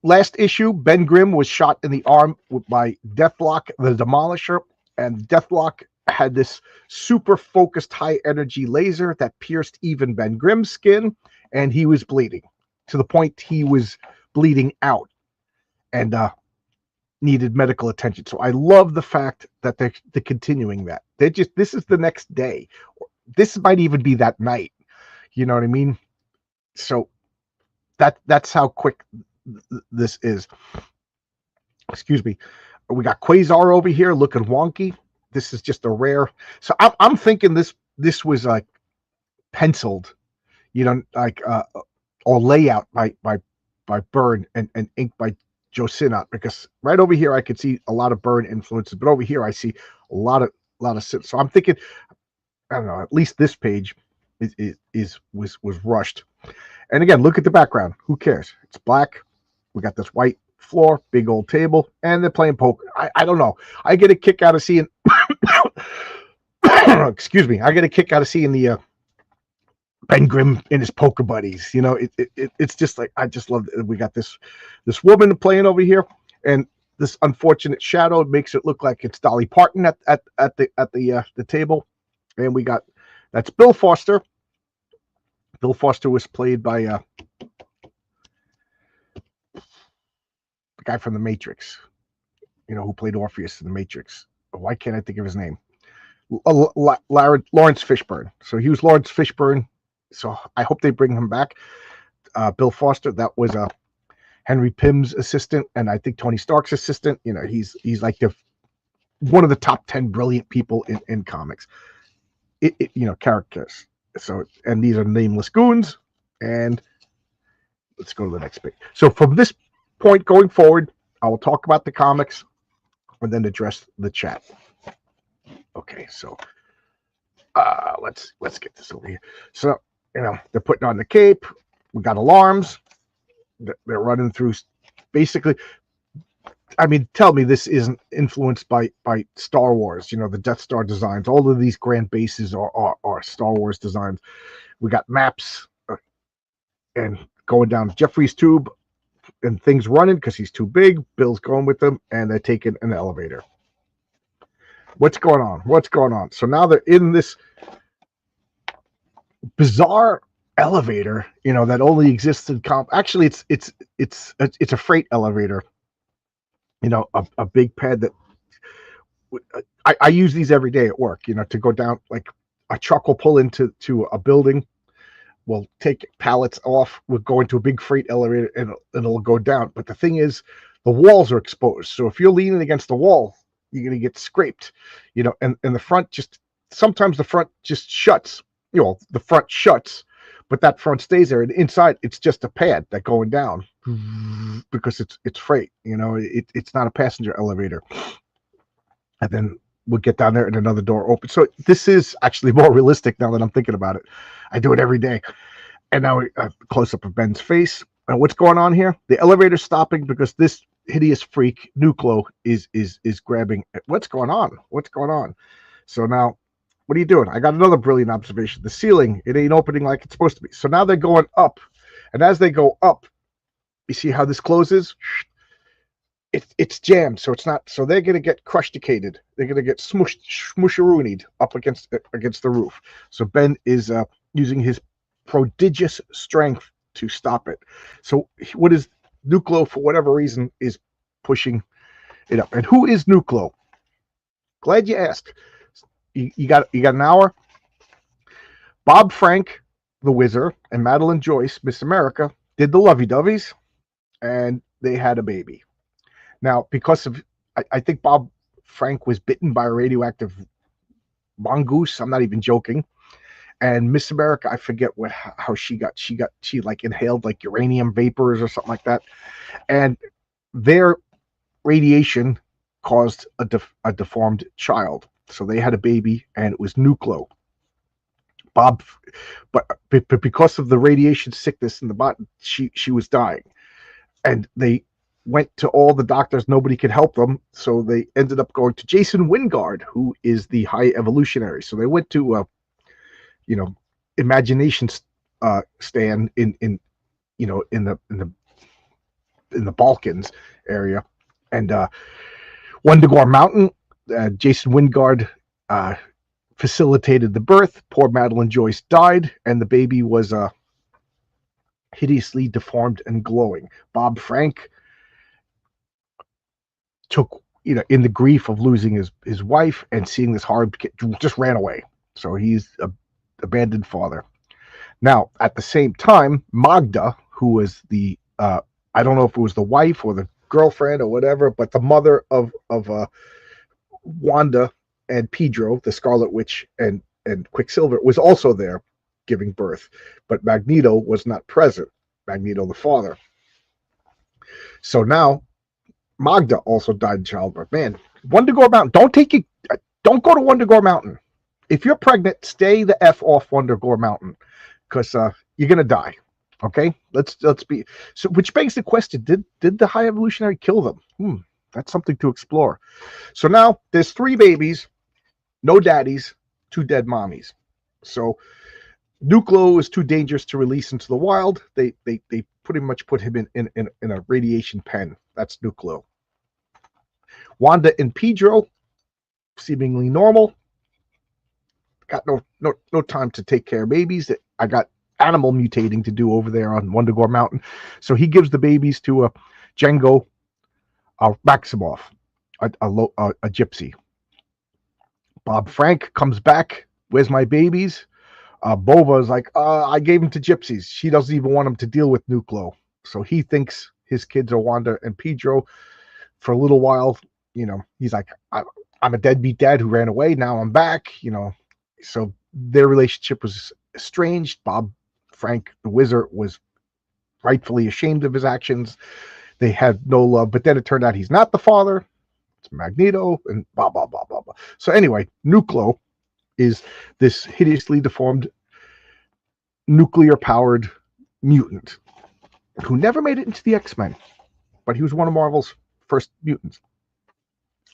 Last issue, Ben Grimm was shot in the arm by Deathlock, the Demolisher, and Deathlock had this super focused high energy laser that pierced even Ben Grimm's skin, and he was bleeding to the point he was bleeding out and needed medical attention. So I love the fact that they're continuing that. This is the next day. This might even be that night. You know what I mean? So that's how quick this is. Excuse me. We got Quasar over here looking wonky. This is just a rare. So I'm thinking this was like penciled, you know, like or layout by Byrne and ink by Joe Sinnott, because right over here I could see a lot of Byrne influences, but over here I see a lot of Sinnott. So I'm thinking, I don't know, at least this page was rushed. And again, look at the background. Who cares? It's black. We got this white floor, big old table, and they're playing poker. I don't know. I get a kick out of seeing. Excuse me. I get a kick out of seeing the Ben Grimm and his poker buddies. You know, it's just like, I just love it. We got this woman playing over here, and this unfortunate shadow makes it look like it's Dolly Parton at the table. And we got, that's Bill Foster. Bill Foster was played by the guy from The Matrix, you know, who played Orpheus in The Matrix. Why can't I think of his name? Lawrence Fishburne. So he was Lawrence Fishburne. So I hope they bring him back. Bill Foster, that was Henry Pym's assistant, and I think Tony Stark's assistant. You know, he's like one of the top 10 brilliant people in comics. You know, characters. So, and these are nameless goons. And let's go to the next page. So from this point going forward, I will talk about the comics and then address the chat. Okay, so let's get this over here. So, you know, they're putting on the cape. We got alarms. They're running through. Basically, I mean, tell me this isn't influenced by Star Wars. You know, the Death Star designs. All of these grand bases are Star Wars designs. We got maps and going down Jeffrey's tube and things running because he's too big. Bill's going with them, and they're taking an elevator. What's going on? What's going on? So now they're in this bizarre elevator, you know, that only exists in Actually, it's a freight elevator. You know, a big pad that I use these every day at work. You know, to go down, like a truck will pull into a building. We'll take pallets off. We'll go into a big freight elevator, and it'll go down. But the thing is, the walls are exposed. So if you're leaning against the wall, you're gonna get scraped. You know, and the front just sometimes the front just shuts. You know, the front shuts, but that front stays there. And inside, it's just a pad that going down because it's freight. You know, it's not a passenger elevator. And then we'll get down there and another door opens. So this is actually more realistic now that I'm thinking about it. I do it every day. And now a close up of Ben's face. And what's going on here? The elevator's stopping because this hideous freak, Nucleo, is grabbing. What's going on? What's going on? So now, what are you doing? I got another brilliant observation. The ceiling, it ain't opening like it's supposed to be. So now they're going up. And as they go up, you see how this closes? It's jammed, so it's not. So they're gonna get crusticated. They're gonna get smusharoonied up against the roof. So Ben is using his prodigious strength to stop it. So what is Nucleo, for whatever reason, is pushing it up. And who is Nucleo? Glad you asked. You got an hour. Bob Frank, the Wizard, and Madeline Joyce, Miss America, did the lovey-doveys, and they had a baby. Now, because of, I think Bob Frank was bitten by a radioactive mongoose. I'm not even joking. And Miss America, I forget how she like inhaled like uranium vapors or something like that. And their radiation caused a deformed child. So they had a baby, and it was Nucleo. Bob, but because of the radiation sickness in the body, she was dying. And they went to all the doctors. Nobody could help them. So they ended up going to Jason Wingard, who is the high evolutionary. So they went to, imagination stand in the Balkans area. And Wundagore Mountain, Jason Wingard facilitated the birth. Poor Madeline Joyce died, and the baby was hideously deformed and glowing. Bob Frank took, in the grief of losing his wife and seeing this hard kid, just ran away. So he's a abandoned father. Now, at the same time, Magda, who was the I don't know if it was the wife or the girlfriend or whatever, but the mother of Wanda and Pedro, the Scarlet Witch, and Quicksilver, was also there giving birth, but Magneto was not present. Magneto, the father. So now Magda also died in childbirth. Man, Wundagore Mountain. Don't go to Wundagore Mountain. If you're pregnant, stay the F off Wundagore Mountain, because you're gonna die. Okay, let's be. So, which begs the question: Did the High Evolutionary kill them? That's something to explore. So now there's 3 babies, no daddies, 2 dead mommies. So Nucleo is too dangerous to release into the wild. They pretty much put him in a radiation pen. That's Nucleo. Wanda and Pedro, seemingly normal. Got no time to take care of babies. I got animal mutating to do over there on Wundagore Mountain. So he gives the babies to Django Maximoff, a gypsy. Bob Frank comes back. Where's my babies? Bova is like, I gave them to gypsies. She doesn't even want them to deal with Nucleo. So he thinks his kids are Wanda and Pedro. For a little while, he's like, I'm a deadbeat dad who ran away. Now I'm back, So their relationship was estranged. Bob Frank, the Wizard, was rightfully ashamed of his actions. They had no love, but then it turned out he's not the father. It's Magneto, and blah, blah, blah, blah, blah. So anyway, Nucleo is this hideously deformed, nuclear-powered mutant who never made it into the X-Men, but he was one of Marvel's first mutants.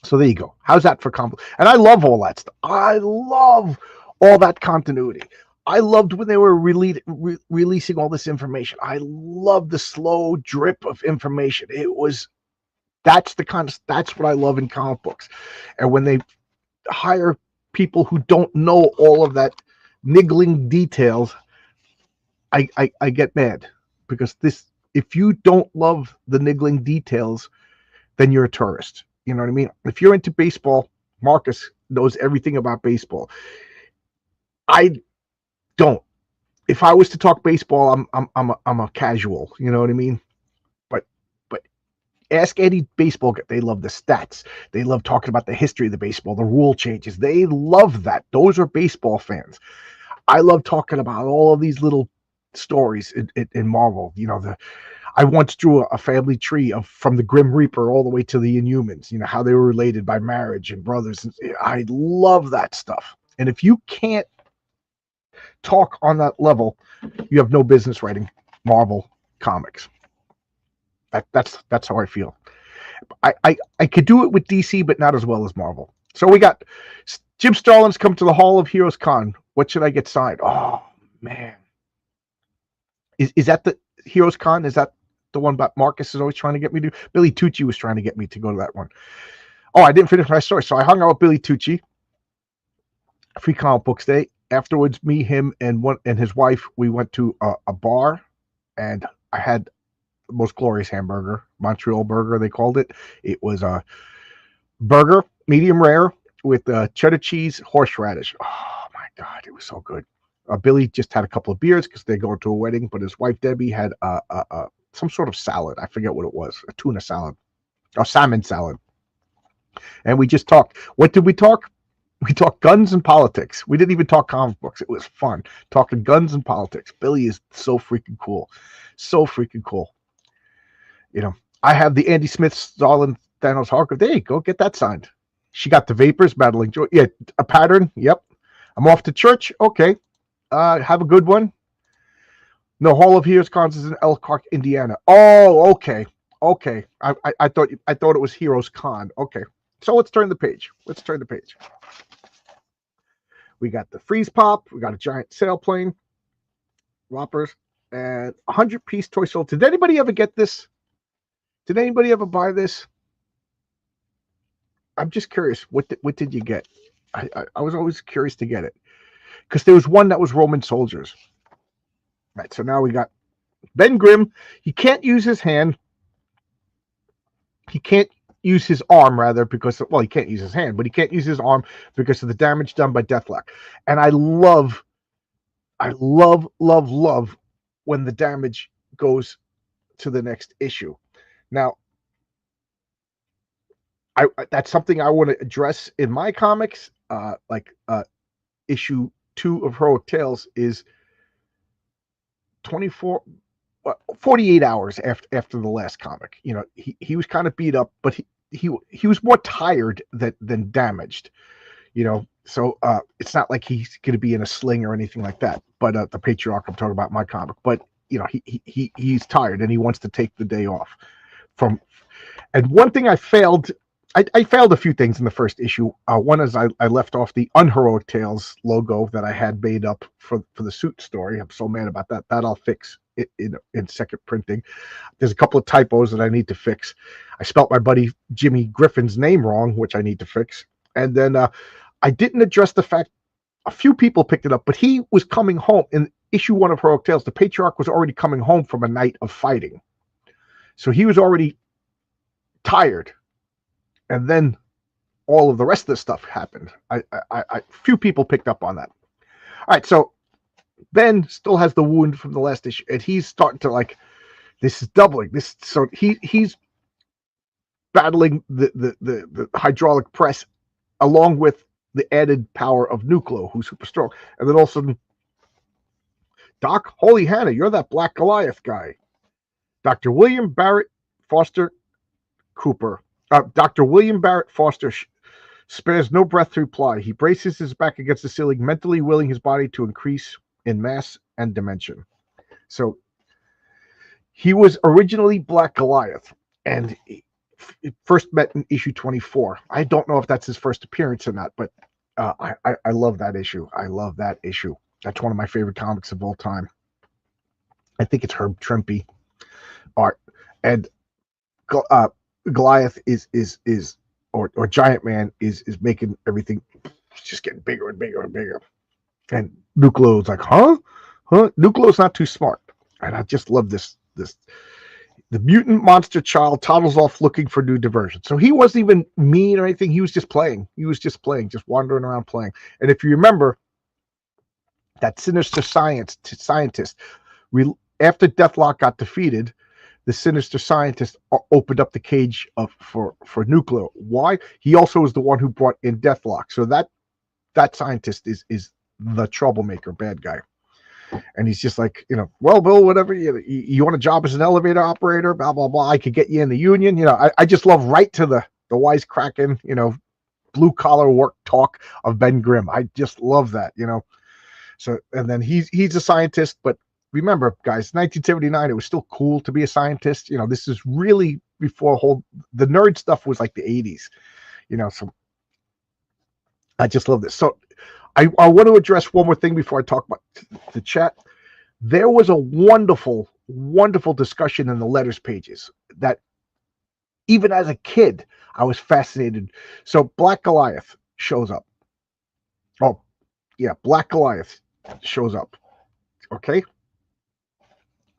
So there you go. How's that for complex? And I love all that stuff. I love all that continuity. I loved when they were releasing all this information. I love the slow drip of information. That's what I love in comic books. And when they hire people who don't know all of that niggling details, I get mad, because if you don't love the niggling details, then you're a tourist. You know what I mean? If you're into baseball, Marcus knows everything about baseball. I don't. If I was to talk baseball, I'm a casual. You know what I mean? But ask any baseball guy. They love the stats. They love talking about the history of the baseball, the rule changes. They love that. Those are baseball fans. I love talking about all of these little stories in Marvel. You know, I once drew a family tree from the Grim Reaper all the way to the Inhumans, you know, how they were related by marriage and brothers. I love that stuff. And if you can't talk on that level, you have no business writing Marvel comics. That's how I feel. I could do it with DC, but not as well as Marvel. So we got Jim Starlin's come to the Hall of Heroes Con. What should I get signed? Oh, man. Is that the Heroes Con? Is that the one about Marcus is always trying to get me to? Billy Tucci was trying to get me to go to that one. Oh, I didn't finish my story. So I hung out with Billy Tucci. Free Comic Books Day. Afterwards, me, him, and his wife, we went to a bar, and I had the most glorious hamburger, Montreal burger, they called it. It was a burger, medium rare, with cheddar cheese, horseradish. Oh, my God, it was so good. Billy just had a couple of beers because they're going to a wedding, but his wife, Debbie, had some sort of salad. I forget what it was, a tuna salad, or salmon salad. And we just talked. What did we talk? We talked guns and politics. We didn't even talk comic books. It was fun talking guns and politics. Billy is so freaking cool. So freaking cool. You know, I have the Andy Smith, Starlin, Thanos, Harker. There you go. Get that signed. She got the Vapors, Battling Joy. Yeah, a pattern. Yep. I'm off to church. Okay. Have a good one. No, Hall of Heroes Cons is in Elkhart, Indiana. Oh, okay. Okay. I thought it was Heroes Con. Okay. So let's turn the page. We got the Freeze Pop. We got a giant sailplane. Whoppers. And 100-piece toy sold. Did anybody ever get this? Did anybody ever buy this? I'm just curious. What did you get? I was always curious to get it, because there was one that was Roman soldiers. Right. So now we got Ben Grimm. He can't use his hand. He can't use his arm, rather, because, well, he can't use his hand, but he can't use his arm because of the damage done by Deathlock. And I love when the damage goes to the next issue. Now, that's something I want to address in my comics. Issue 2 of Heroic Tales is 48 hours after the last comic. You know, he was kind of beat up, but he was more tired than damaged. You know, so it's not like he's going to be in a sling or anything like that. But the Patriarch, I'm talking about my comic. But you know, he's tired and he wants to take the day off from. And one thing I failed. I failed a few things in the first issue. One is I left off the Unheroic Tales logo that I had made up for the suit story. I'm so mad about that. That I'll fix in second printing. There's a couple of typos that I need to fix. I spelt my buddy Jimmy Griffin's name wrong, which I need to fix. And then I didn't address the fact a few people picked it up, but he was coming home in issue 1 of Heroic Tales. The Patriarch was already coming home from a night of fighting. So he was already tired. And then all of the rest of this stuff happened. Few people picked up on that. All right, so Ben still has the wound from the last issue, and he's starting to this is doubling. So he's battling the hydraulic press along with the added power of Nuclear, who's super strong. And then all of a sudden, Doc, holy Hannah, you're that Black Goliath guy. Dr. William Barrett Foster Cooper. Dr. William Barrett Foster spares no breath to reply. He braces his back against the ceiling, mentally willing his body to increase in mass and dimension. So he was originally Black Goliath, and first met in issue 24. I don't know if that's his first appearance or not, but I love that issue. I love that issue. That's one of my favorite comics of all time. I think it's Herb Trimpe art, and Goliath is or Giant Man is making everything just getting bigger and bigger and bigger. And Nucleo's like, huh? Nucleo's not too smart. And I just love this. The mutant monster child toddles off looking for new diversion. So he wasn't even mean or anything. He was just playing. Just wandering around playing. And if you remember, that sinister scientist, after Deathlock got defeated, the sinister scientist opened up the cage for Nucleo. Why? He also was the one who brought in Deathlock. So that scientist is the troublemaker, bad guy. And he's just like, well, Bill, whatever, you want a job as an elevator operator, blah, blah, blah. I could get you in the union. I just love right to the wisecracking, blue collar work talk of Ben Grimm. I just love that, So, and then he's a scientist, but remember, guys, 1979, it was still cool to be a scientist. This is really before the nerd stuff was like the 80s, so I just love this. So I want to address one more thing before I talk about the chat. There was a wonderful, wonderful discussion in the letters pages that even as a kid, I was fascinated. So Black Goliath shows up. Oh, yeah, Black Goliath shows up. Okay?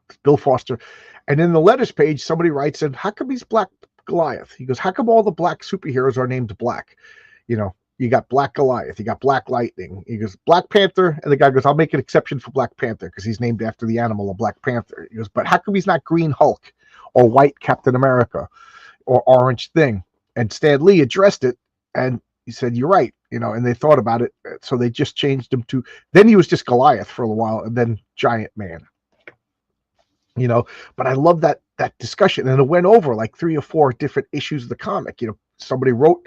It's Bill Foster. And in the letters page, somebody writes in, how come he's Black Goliath? He goes, how come all the black superheroes are named Black? You got Black Goliath, you got Black Lightning. He goes, Black Panther, and the guy goes, I'll make an exception for Black Panther because he's named after the animal of Black Panther. He goes, but how come he's not Green Hulk or White Captain America or Orange Thing? And Stan Lee addressed it, and he said, you're right, and they thought about it, so they just changed him to, then he was just Goliath for a while, and then Giant Man. But I love that discussion, and it went over like 3 or 4 different issues of the comic. Somebody wrote.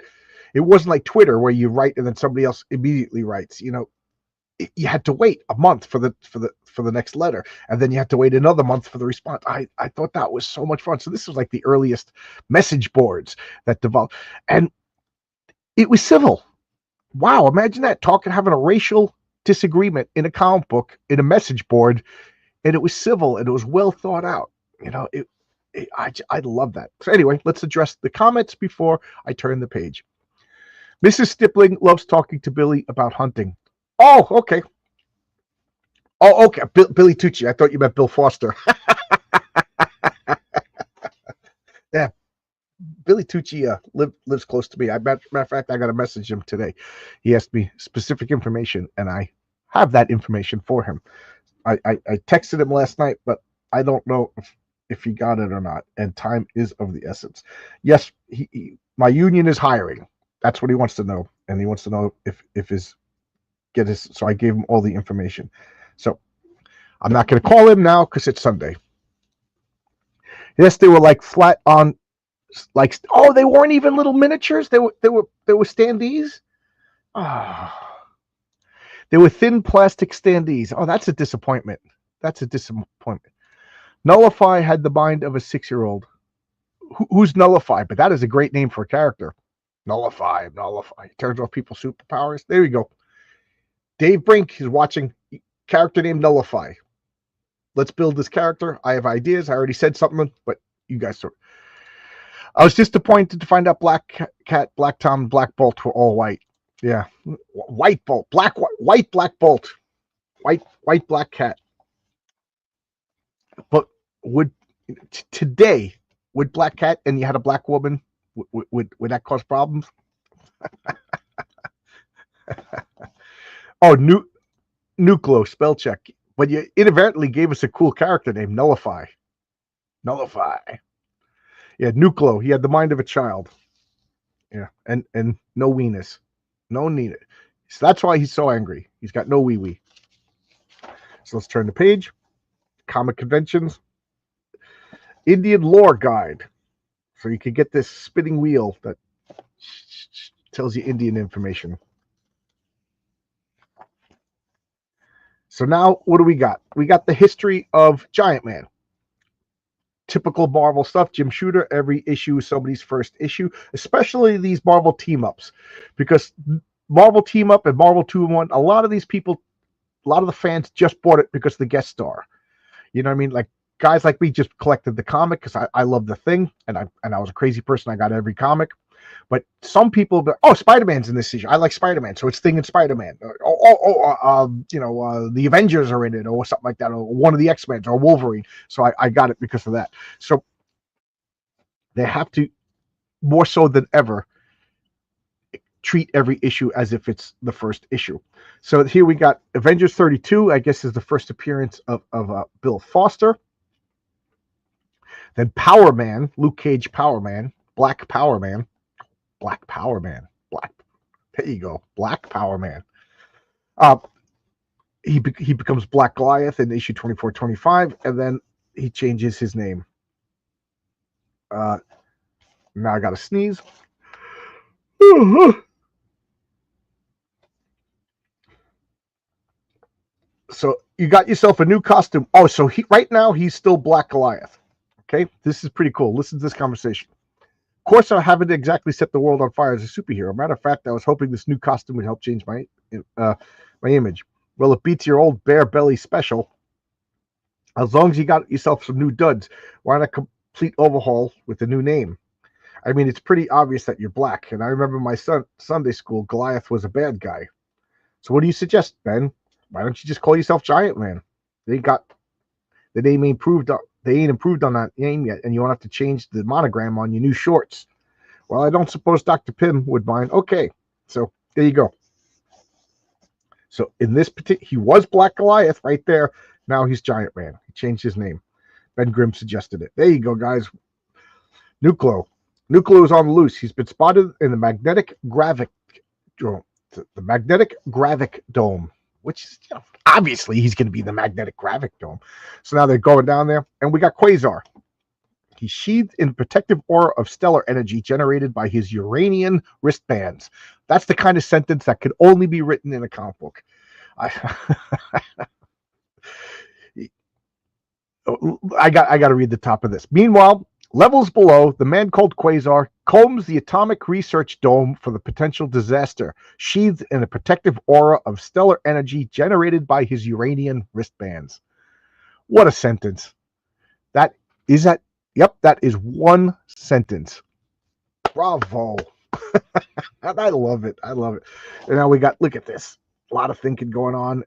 It wasn't like Twitter where you write and then somebody else immediately writes. You had to wait a month for the next letter, and then you had to wait another month for the response. I thought that was so much fun. So this was like the earliest message boards that developed, and it was civil. Wow, imagine that, having a racial disagreement in a comic book in a message board, and it was civil and it was well thought out. I love that. So anyway, let's address the comments before I turn the page. Mrs. Stippling loves talking to Billy about hunting. Oh, okay. Oh, okay. Billy Tucci. I thought you meant Bill Foster. Yeah. Billy Tucci lives close to me. Matter of fact, I got to message him today. He asked me specific information, and I have that information for him. I texted him last night, but I don't know if he got it or not. And time is of the essence. Yes, my union is hiring. That's what he wants to know, and he wants to know if so I gave him all the information. So I'm not going to call him now because it's Sunday. Yes, they were like flat on, like, oh, they weren't even little miniatures. They were standees. They were thin plastic standees. Oh, that's a disappointment. Nullify had the mind of a 6-year-old. Who's Nullify? But that is a great name for a character. Nullify. Turns off people's superpowers. There you go. Dave Brink is watching. Character named Nullify. Let's build this character. I have ideas. I already said something, but you guys sort. I was disappointed to find out Black Cat, Black Tom, and Black Bolt were all white. Yeah, White Bolt, white Black Bolt, white Black Cat. But today would Black Cat and you had a black woman? Would that cause problems? Oh, Nucleo, spell check. But you inadvertently gave us a cool character named Nullify. Yeah, Nucleo. He had the mind of a child. Yeah, and no weenus. No need it. So that's why he's so angry. He's got no wee. So let's turn the page. Comic conventions. Indian lore guide. So you can get this spinning wheel that tells you Indian information. So now what do we got? We got the history of Giant Man. typical Marvel stuff. Jim Shooter, every issue is somebody's first issue, especially these Marvel team ups, because Marvel team up and Marvel 2-in-1, a lot of these people, a lot of the fans just bought it because of the guest star. You know what I mean? Like guys like me just collected the comic because I love the Thing, and I was a crazy person. I got every comic. But some people, Spider-Man's in this issue. I like Spider-Man, so it's Thing and Spider-Man. The Avengers are in it, or something like that, or one of the X-Men, or Wolverine. So I got it because of that. So they have to, more so than ever, treat every issue as if it's the first issue. So here we got Avengers 32, I guess is the first appearance of Bill Foster. Then Power Man, Luke Cage Power Man, Black Power Man. There you go, Black Power Man. He becomes Black Goliath in issue 24-25, and then he changes his name. Now I gotta sneeze. So you got yourself a new costume. Oh, so right now he's still Black Goliath. Okay, this is pretty cool. Listen to this conversation. Of course, I haven't exactly set the world on fire as a superhero. Matter of fact, I was hoping this new costume would help change my image. Well, it beats your old bare belly special. As long as you got yourself some new duds, why not a complete overhaul with a new name? I mean, it's pretty obvious that you're black. And I remember my Sunday school, Goliath was a bad guy. So what do you suggest, Ben? Why don't you just call yourself Giant Man? They got the name improved. They ain't improved on that name yet, and you won't have to change the monogram on your new shorts. Well, I don't suppose Dr. Pym would mind. Okay, so there you go. So in this particular, he was Black Goliath right there. Now he's Giant Man. He changed his name. Ben Grimm suggested it. There you go, guys. Nucleus is on the loose. He's been spotted in the magnetic gravic dome, which is, obviously he's going to be the magnetic gravic dome. So now they're going down there, and we got Quasar. He's sheathed in protective aura of stellar energy generated by his Uranian wristbands. That's the kind of sentence that could only be written in a comic book. I got to read the top of this. Meanwhile, levels below, the man called Quasar combs the atomic research dome for the potential disaster, sheathed in a protective aura of stellar energy generated by his Uranian wristbands. What a sentence. That is one sentence. Bravo. I love it. And now we got, look at this. A lot of thinking going on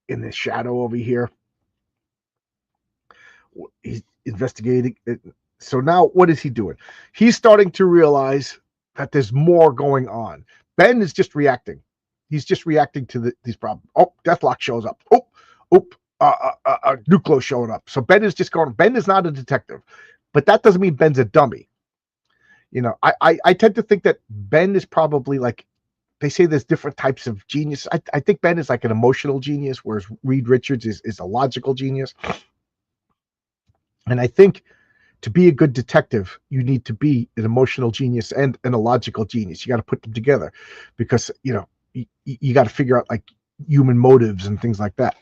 in the shadow over here. He's investigating it. So now what is he doing? He's starting to realize that there's more going on. Ben is just reacting. He's just reacting to these problems. Oh, Deathlock shows up. Nucleus showing up. So Ben is just going, Ben is not a detective, but that doesn't mean Ben's a dummy. I tend to think that Ben is probably like, they say there's different types of genius. I think Ben is like an emotional genius, whereas Reed Richards is a logical genius. And I think to be a good detective, you need to be an emotional genius and a logical genius. You got to put them together because, you got to figure out like human motives and things like that.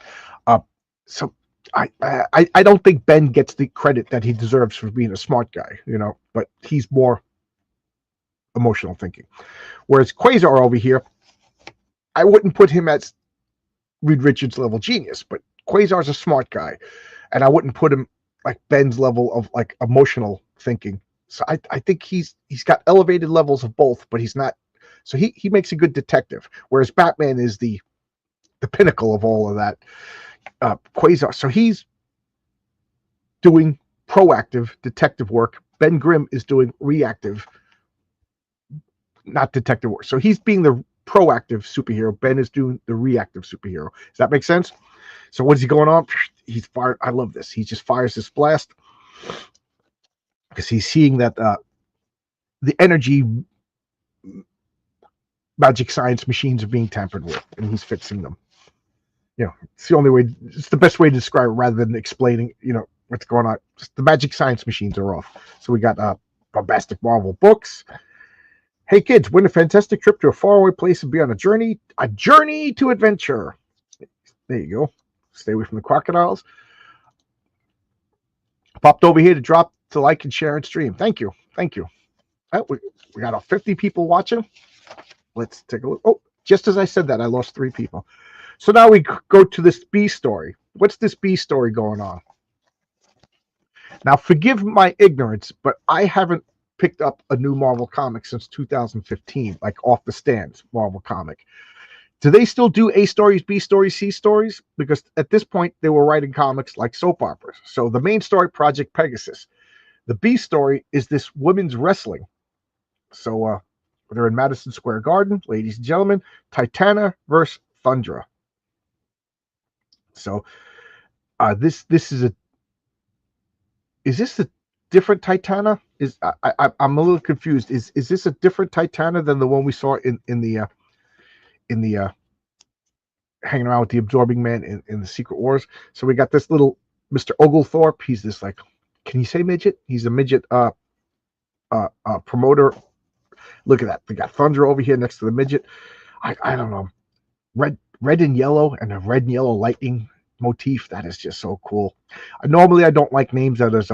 So I don't think Ben gets the credit that he deserves for being a smart guy, but he's more emotional thinking. Whereas Quasar over here, I wouldn't put him as Reed Richards level genius, but Quasar's a smart guy, and I wouldn't put him like Ben's level of like emotional thinking. So I think he's got elevated levels of both, but he's not. So he makes a good detective, whereas Batman is the pinnacle of all of that. Quasar, so he's doing proactive detective work. Ben Grimm is doing reactive, not detective work. So he's being the proactive superhero. Ben is doing the reactive superhero. Does that make sense? So what is he going on? He's fired. I love this. He just fires this blast because he's seeing that the energy magic science machines are being tampered with, and he's fixing them. It's the only way. It's the best way to describe it rather than explaining, what's going on. Just the magic science machines are off. So we got bombastic Marvel books. Hey kids, win a fantastic trip to a faraway place and be on a journey to adventure. There you go. Stay away from the crocodiles. Popped over here to drop to like and share and stream. Thank you. Thank you. We got 50 people watching. Let's take a look. Oh, just as I said that, I lost 3 people. So now we go to this B story. What's this B story going on? Now, forgive my ignorance, but I haven't picked up a new Marvel comic since 2015, like off the stands Marvel comic. Do they still do A stories, B stories, C stories? Because at this point, they were writing comics like soap operas. So the main story, Project Pegasus. The B story is this women's wrestling. So they're in Madison Square Garden, ladies and gentlemen. Titana versus Thundra. So this is a. Is this a different Titana? I'm a little confused. Is this a different Titana than the one we saw in the hanging around with the Absorbing Man in the Secret Wars? So we got this little Mr. Oglethorpe. He's this, like, can you say midget? He's a midget promoter. Look at that. We got Thunder over here next to the midget. I don't know. Red and yellow, and a red and yellow lightning motif. That is just so cool. Normally I don't like names that is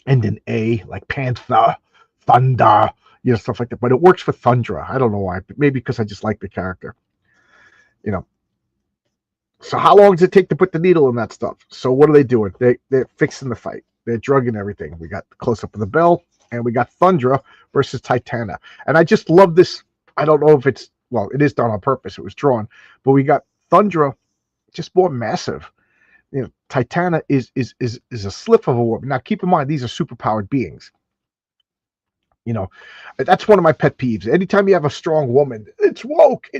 end in A, like Panther, Thunder, stuff like that. But it works for Thundra. I don't know why. Maybe because I just like the character. So how long does it take to put the needle in that stuff? So what are they doing? They're fixing the fight. They're drugging everything. We got the close up of the bell, and we got Thundra versus Titana. And I just love this. I don't know if it is done on purpose. It was drawn, but we got Thundra just more massive. Titana is a slip of a woman. Now keep in mind, these are superpowered beings. That's one of my pet peeves. Anytime you have a strong woman, it's woke.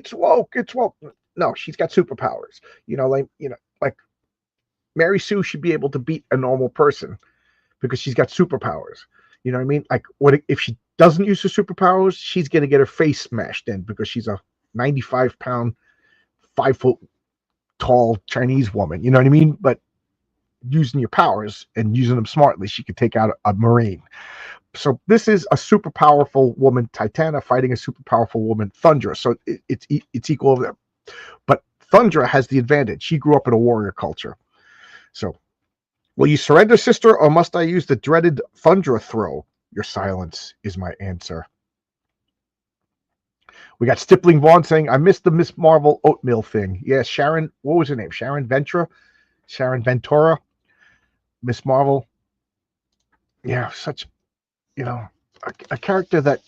No, she's got superpowers. Like Mary Sue should be able to beat a normal person because she's got superpowers. You know what I mean? Like, what if she doesn't use her superpowers? She's gonna get her face smashed in because she's a 95-pound, 5-foot tall Chinese woman. You know what I mean? But using your powers and using them smartly, she could take out a Marine. So this is a super powerful woman, Titana, fighting a super powerful woman, Thundra. So it's equal over there. But Thundra has the advantage. She grew up in a warrior culture. So, will you surrender, sister, or must I use the dreaded Thundra throw? Your silence is my answer. We got Stippling Vaughn saying, I missed the Miss Marvel oatmeal thing. Yeah, Sharon, what was her name? Sharon Ventura, Miss Marvel. Yeah, such, a character that,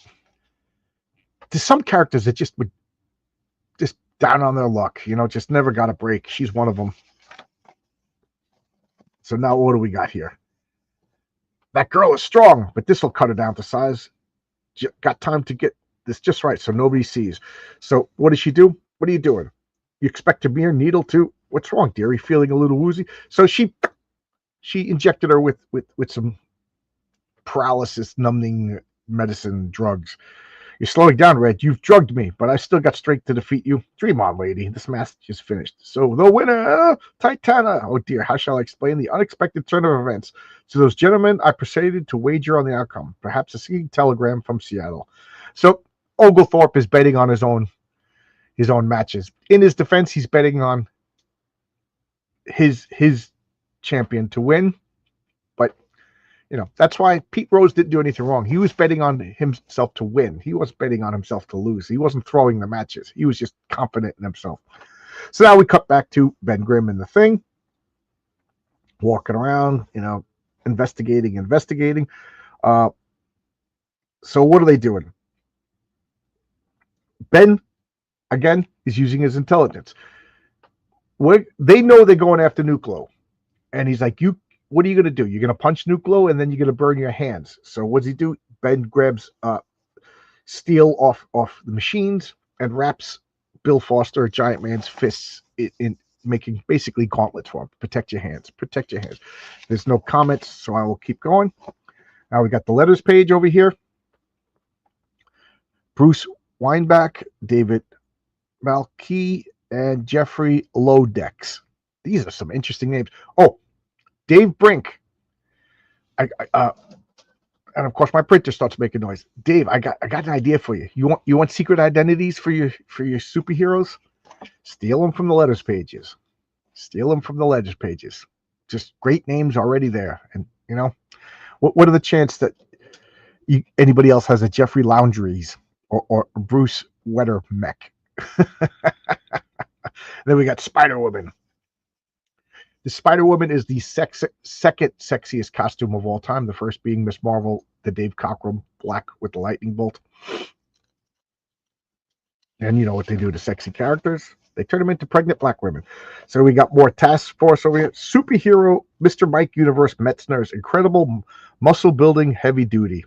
there's some characters that just would, just down on their luck, just never got a break. She's one of them. So now what do we got here? That girl is strong, but this will cut her down to size. Got time to get this just right so nobody sees. So what does she do? What are you doing? You expect a mere needle to? What's wrong, dearie? Feeling a little woozy? So she injected her with some paralysis numbing medicine drugs. You're slowing down, Red. You've drugged me, but I still got strength to defeat you. Dream on, lady. This match is finished. So the winner, Titana. Oh dear, how shall I explain the unexpected turn of events? To those gentlemen, I proceeded to wager on the outcome. Perhaps a singing telegram from Seattle. So Oglethorpe is betting on his own matches. In his defense, he's betting on his champion to win. But that's why Pete Rose didn't do anything wrong. He was betting on himself to win. He wasn't betting on himself to lose. He wasn't throwing the matches. He was just confident in himself. So now we cut back to Ben Grimm and the Thing, walking around, investigating. So what are they doing? Ben, again, is using his intelligence. They know they're going after Nuclear. And he's like, what are you going to do? You're going to punch Nuclear, and then you're going to burn your hands. So what does he do? Ben grabs steel off the machines and wraps Bill Foster, a giant man's fists, in making basically gauntlets for him. Protect your hands. There's no comments, so I will keep going. Now we got the letters page over here. Bruce Weinbach, David Malkey, and Jeffrey Lodex. These are some interesting names. Oh, Dave Brink. And of course my printer starts making noise. Dave, I got an idea for you. You want secret identities for your superheroes? Steal them from the letters pages. just great names already there. And what are the chances that anybody else has a Jeffrey Loundries or Bruce Wetter mech? Then we got Spider Woman. The Spider Woman is the second sexiest costume of all time. The first being Miss Marvel, the Dave Cockrum black with the lightning bolt. And you know what they do to sexy characters? They turn them into pregnant black women. So we got more Task Force over here. Superhero Mr. Mike Universe Metzner's incredible muscle building heavy duty.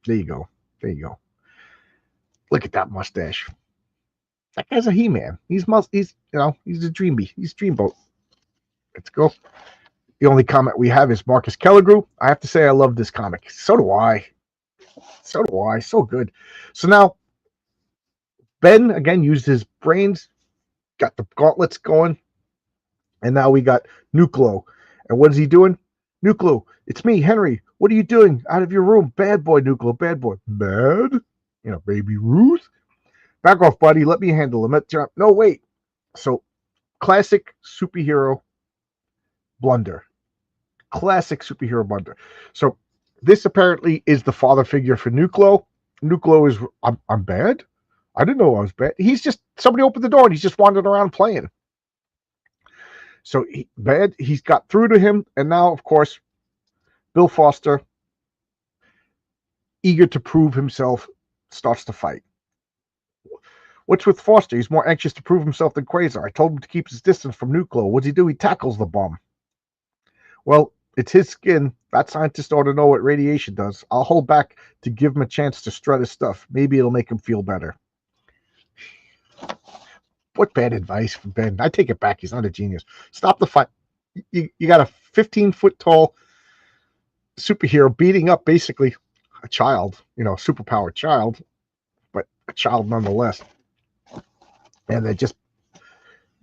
There you go. There you go. Look at that mustache. That guy's a He-Man. He's a dreamy. He's Dreamboat. Let's go. The only comment we have is Marcus Kellegrew. I have to say I love this comic. So do I. So do I. So good. So now Ben again used his brains, got the gauntlets going, and now we got Nucleo. And what is he doing? Nucleo, it's me, Henry. What are you doing out of your room? Bad boy, Nucleo, bad boy. Bad? Baby Ruth. Back off, buddy. Let me handle him. No, wait. So, classic superhero blunder. Classic superhero blunder. So, this apparently is the father figure for Nucleo. Nucleo is, I'm bad? I didn't know I was bad. He's just, somebody opened the door and he's just wandering around playing. So, he's got through to him. And now, of course, Bill Foster, eager to prove himself, starts to fight. What's with Foster? He's more anxious to prove himself than Quasar. I told him to keep his distance from Nucleo. What does he do? He tackles the bum. Well, it's his skin. That scientist ought to know what radiation does. I'll hold back to give him a chance to strut his stuff. Maybe it'll make him feel better. What bad advice from Ben. I take it back. He's not a genius. Stop the fight. You got a 15-foot tall superhero beating up basically a child, superpowered child, but a child nonetheless. And they're just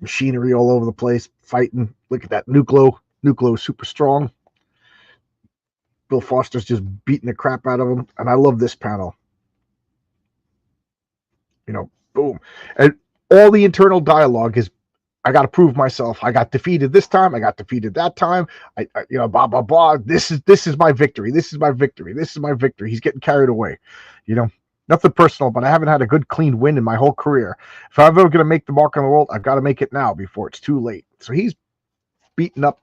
machinery all over the place, fighting. Look at that Nucleo. Nucleo is super strong. Bill Foster's just beating the crap out of him. And I love this panel. Boom. And all the internal dialogue is, I got to prove myself. I got defeated this time. I got defeated that time. Blah, blah, blah. This is my victory. This is my victory. This is my victory. He's getting carried away. Nothing personal, but I haven't had a good, clean win in my whole career. If I'm ever going to make the mark on the world, I've got to make it now before it's too late. So he's beating up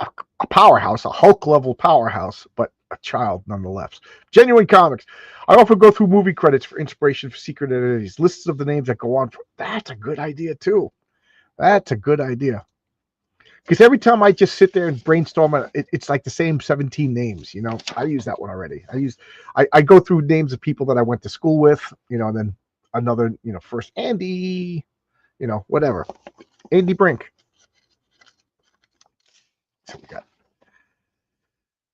a powerhouse, a Hulk-level powerhouse, but a child nonetheless. Genuine Comics. I often go through movie credits for inspiration for secret identities. Lists of the names that go on. That's a good idea, too. That's a good idea. Because every time I just sit there and brainstorm, it's like the same 17 names. I use that one already. I go through names of people that I went to school with, and then another, first Andy, whatever. Andy Brink. So we got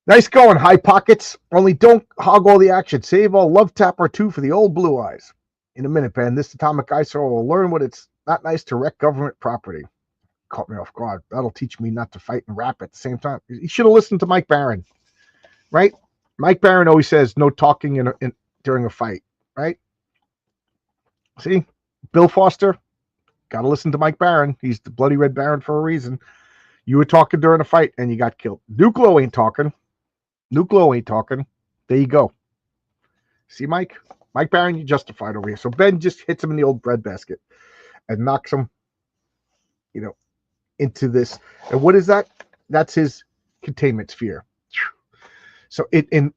nice going, High Pockets. Only don't hog all the action. Save all love tap or two for the old blue eyes. In a minute, Ben, this atomic eyesore will learn what it's not nice to wreck government property. Caught me off guard. That'll teach me not to fight and rap at the same time. You should have listened to Mike Barron, right? Mike Barron always says no talking during a fight, right? See, Bill Foster, got to listen to Mike Barron. He's the bloody red Baron for a reason. You were talking during a fight and you got killed. Nucleo ain't talking. Nucleo ain't talking. There you go. See, Mike Barron, you justified over here. So Ben just hits him in the old breadbasket and knocks him, into this. And what is that? That's his containment sphere. So in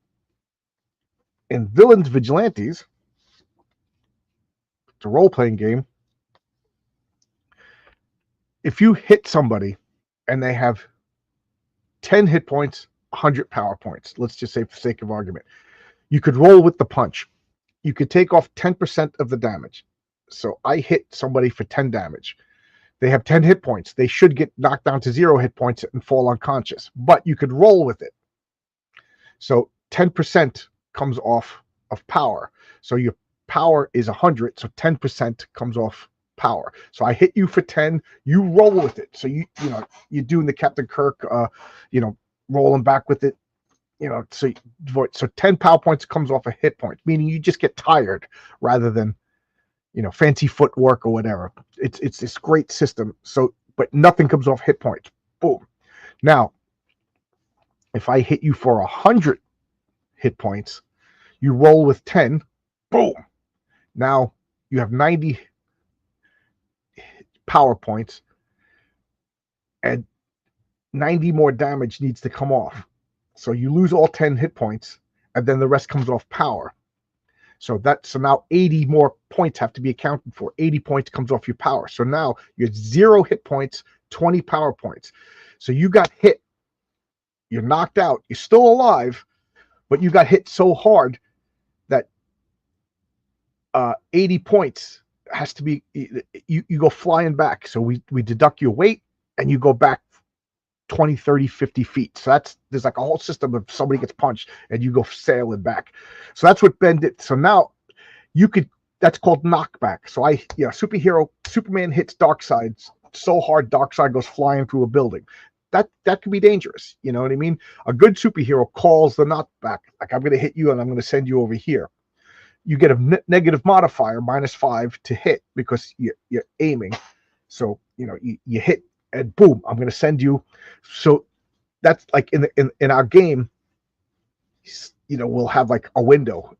Villains Vigilantes, it's a role-playing game. If you hit somebody and they have 10 hit points, 100 power points, let's just say for the sake of argument, you could roll with the punch. You could take off 10% of the damage. So I hit somebody for 10 damage. They have 10 hit points. They should get knocked down to 0 hit points and fall unconscious, but you could roll with it. So 10% comes off of power. So your power is 100. So 10% comes off power. So I hit you for 10, you roll with it. So you're doing the Captain Kirk, rolling back with it. So 10 power points comes off a hit point, meaning you just get tired rather than fancy footwork or whatever. It's this great system. So, but nothing comes off hit points. Boom. Now, if I hit you for 100 hit points, you roll with 10. Boom. Now you have 90 power points, and 90 more damage needs to come off. So you lose all 10 hit points, and then the rest comes off power. So now 80 more points have to be accounted for. 80 points comes off your power. So now you have 0 hit points, 20 power points. So you got hit. You're knocked out. You're still alive, but you got hit so hard that 80 points has to be, you go flying back. So we deduct your weight, and you go back 20, 30, 50 feet. So there's like a whole system of somebody gets punched and you go sailing back. So that's what Ben did. So now that's called knockback. So Superman hits Darkseid so hard, Darkseid goes flying through a building. That could be dangerous. You know what I mean? A good superhero calls the knockback. Like, I'm going to hit you and I'm going to send you over here. You get a negative modifier, -5 to hit, because you're aiming. So, you hit, and boom, I'm going to send you. So that's like in our game, we'll have like a window,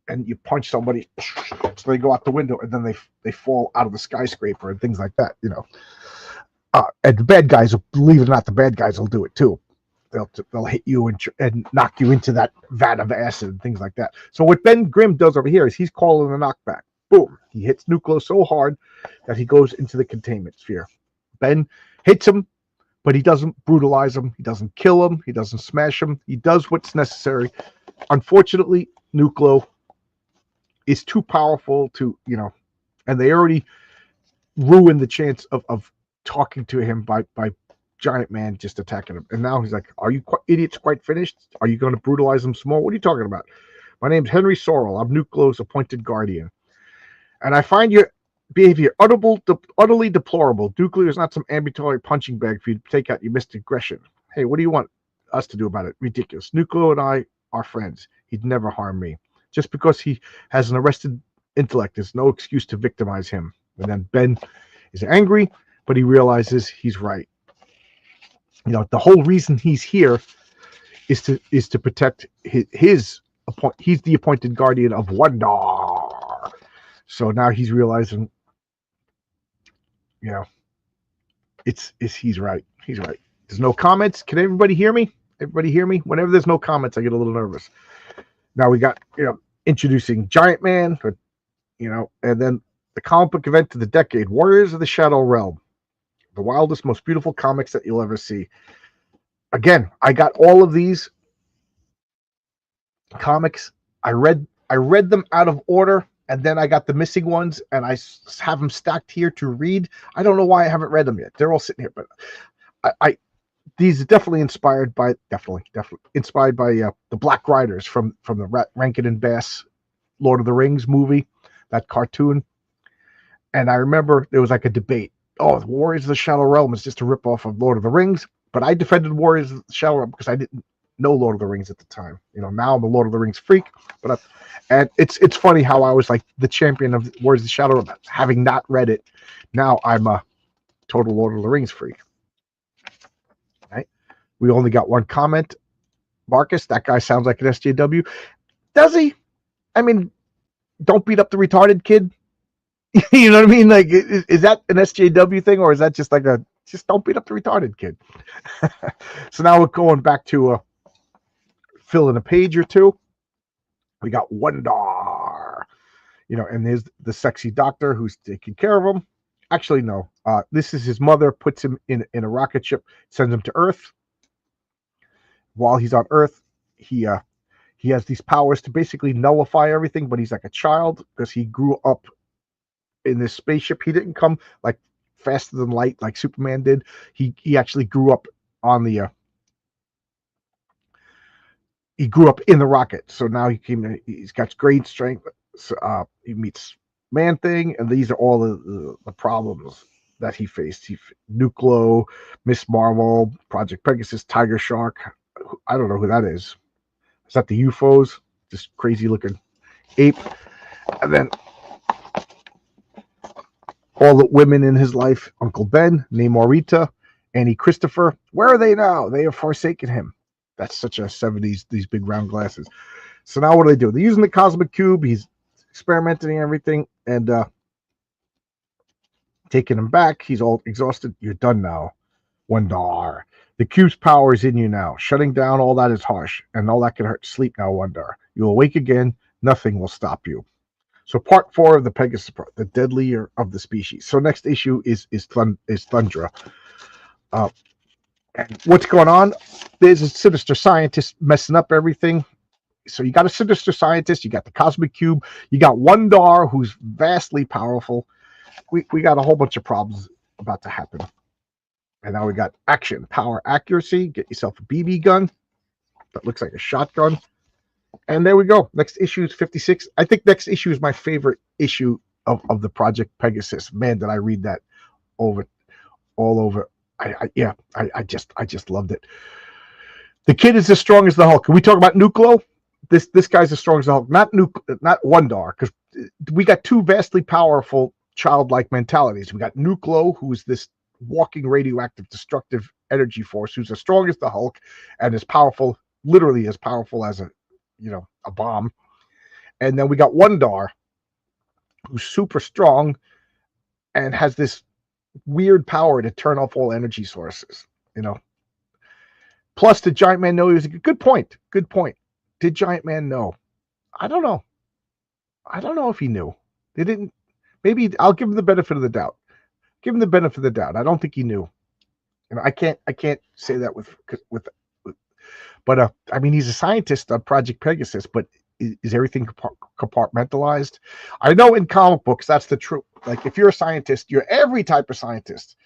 and you punch somebody, so they go out the window, and then they fall out of the skyscraper and things like that. And the bad guys, believe it or not, the bad guys will do it too. They'll hit you and knock you into that vat of acid and things like that. So what Ben Grimm does over here is he's calling a knockback. Boom, he hits Nucleus so hard that he goes into the containment sphere. Ben hits him, but he doesn't brutalize him. He doesn't kill him. He doesn't smash him. He does what's necessary. Unfortunately, Nucleo is too powerful to, and they already ruined the chance of talking to him by Giant Man just attacking him. And now he's like, are you idiots quite finished? Are you going to brutalize him some more? What are you talking about? My name's Henry Sorrell. I'm Nucleo's appointed guardian. And I find your behavior utterly deplorable. Nucleo is not some ambulatory punching bag for you to take out your misaggression. Hey, what do you want us to do about it? Ridiculous. Nucleo and I are friends. He'd never harm me. Just because he has an arrested intellect is no excuse to victimize him. And then Ben is angry, but he realizes he's right. The whole reason he's here is to protect his he's the appointed guardian of Wonder. So now he's realizing, he's right. He's right. There's no comments. Can everybody hear me? Everybody hear me? Whenever there's no comments, I get a little nervous. Now we got, introducing Giant Man, and then the comic book event of the decade, Warriors of the Shadow Realm. The wildest, most beautiful comics that you'll ever see. Again, I got all of these comics. I read them out of order, and then I got the missing ones, and I have them stacked here to read. I don't know why I haven't read them yet. They're all sitting here, but these are definitely inspired by the Black Riders from the Rankin and Bass Lord of the Rings movie, that cartoon. And I remember there was like a debate. Oh, the Warriors of the Shadow Realm is just a ripoff of Lord of the Rings. But I defended Warriors of the Shadow Realm because I didn't know Lord of the Rings at the time. Now I'm a Lord of the Rings freak. And it's funny how I was like the champion of Warriors of the Shadow Realm, having not read it. Now I'm a total Lord of the Rings freak. Right? We only got one comment. Marcus, that guy sounds like an SJW. Does he? I mean, don't beat up the retarded kid. You know what I mean? Like, is that an SJW thing, or is that just like just don't beat up the retarded kid? So now we're going back to fill in a page or two. We got Wonder, and there's the sexy doctor who's taking care of him. Actually, no. This is his mother, puts him in a rocket ship, sends him to Earth. While he's on Earth, he has these powers to basically nullify everything, but he's like a child because he grew up in this spaceship. He didn't come like faster than light like Superman did. He actually grew up on the he grew up in the rocket. So now he's got great strength. So, he meets Man-Thing, and these are all the problems that he faced. Nucleo, Miss Marvel, Project Pegasus, Tiger Shark. I don't know who that is. Is that the UFOs? This crazy looking ape. And then all the women in his life, Uncle Ben, Namorita, Annie Christopher, where are they now? They have forsaken him. That's such a 70s, these big round glasses. So now what do they do? They're using the cosmic cube. He's experimenting and everything, and taking him back. He's all exhausted. You're done now, Wandar. The cube's power is in you now. Shutting down all that is harsh, and all that can hurt. Sleep now, Wandar. You'll awake again. Nothing will stop you. So part 4 of the Pegasus, the deadlier of the species. So next issue is Thundra. And what's going on? There's a sinister scientist messing up everything. So you got a sinister scientist, you got the cosmic cube, you got Wandar, who's vastly powerful. We got a whole bunch of problems about to happen. And now we got action, power, accuracy. Get yourself a BB gun that looks like a shotgun. And there we go. Next issue is 56. I think next issue is my favorite issue of the Project Pegasus. Man, did I read that all over. I just loved it. The kid is as strong as the Hulk. Can we talk about Nucleo? This guy's as strong as the Hulk. Not Wandar, because we got two vastly powerful childlike mentalities. We got Nucleo, who's this walking radioactive destructive energy force, who's as strong as the Hulk and as powerful, literally as powerful as a bomb. And then we got Wandar, who's super strong and has this weird power to turn off all energy sources. Plus, did Giant Man know he was a good point? Good point. Did Giant Man know? I don't know. I don't know if he knew. They didn't. Maybe I'll give him the benefit of the doubt. Give him the benefit of the doubt. I don't think he knew. I can't say that with. But I mean, he's a scientist on Project Pegasus. But is everything compartmentalized? I know in comic books that's the truth. Like if you're a scientist, you're every type of scientist.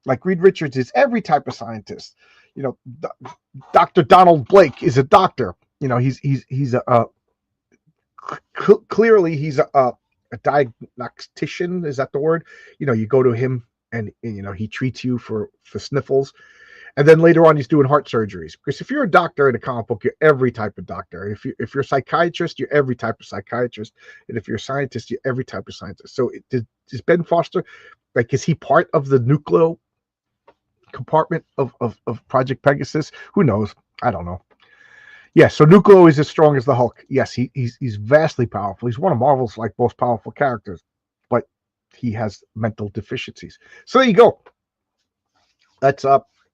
Like Reed Richards is every type of scientist. Dr. Donald Blake is a doctor. He's a clearly he's a diagnostician. Is that the word? You go to him and he treats you for sniffles. And then later on, he's doing heart surgeries. Because if you're a doctor in a comic book, you're every type of doctor. If you're a psychiatrist, you're every type of psychiatrist. And if you're a scientist, you're every type of scientist. So is Ben Foster, is he part of the Nucleo compartment of Project Pegasus? Who knows? I don't know. Yeah, so Nucleo is as strong as the Hulk. Yes, he's vastly powerful. He's one of Marvel's most powerful characters, but he has mental deficiencies. So there you go. That's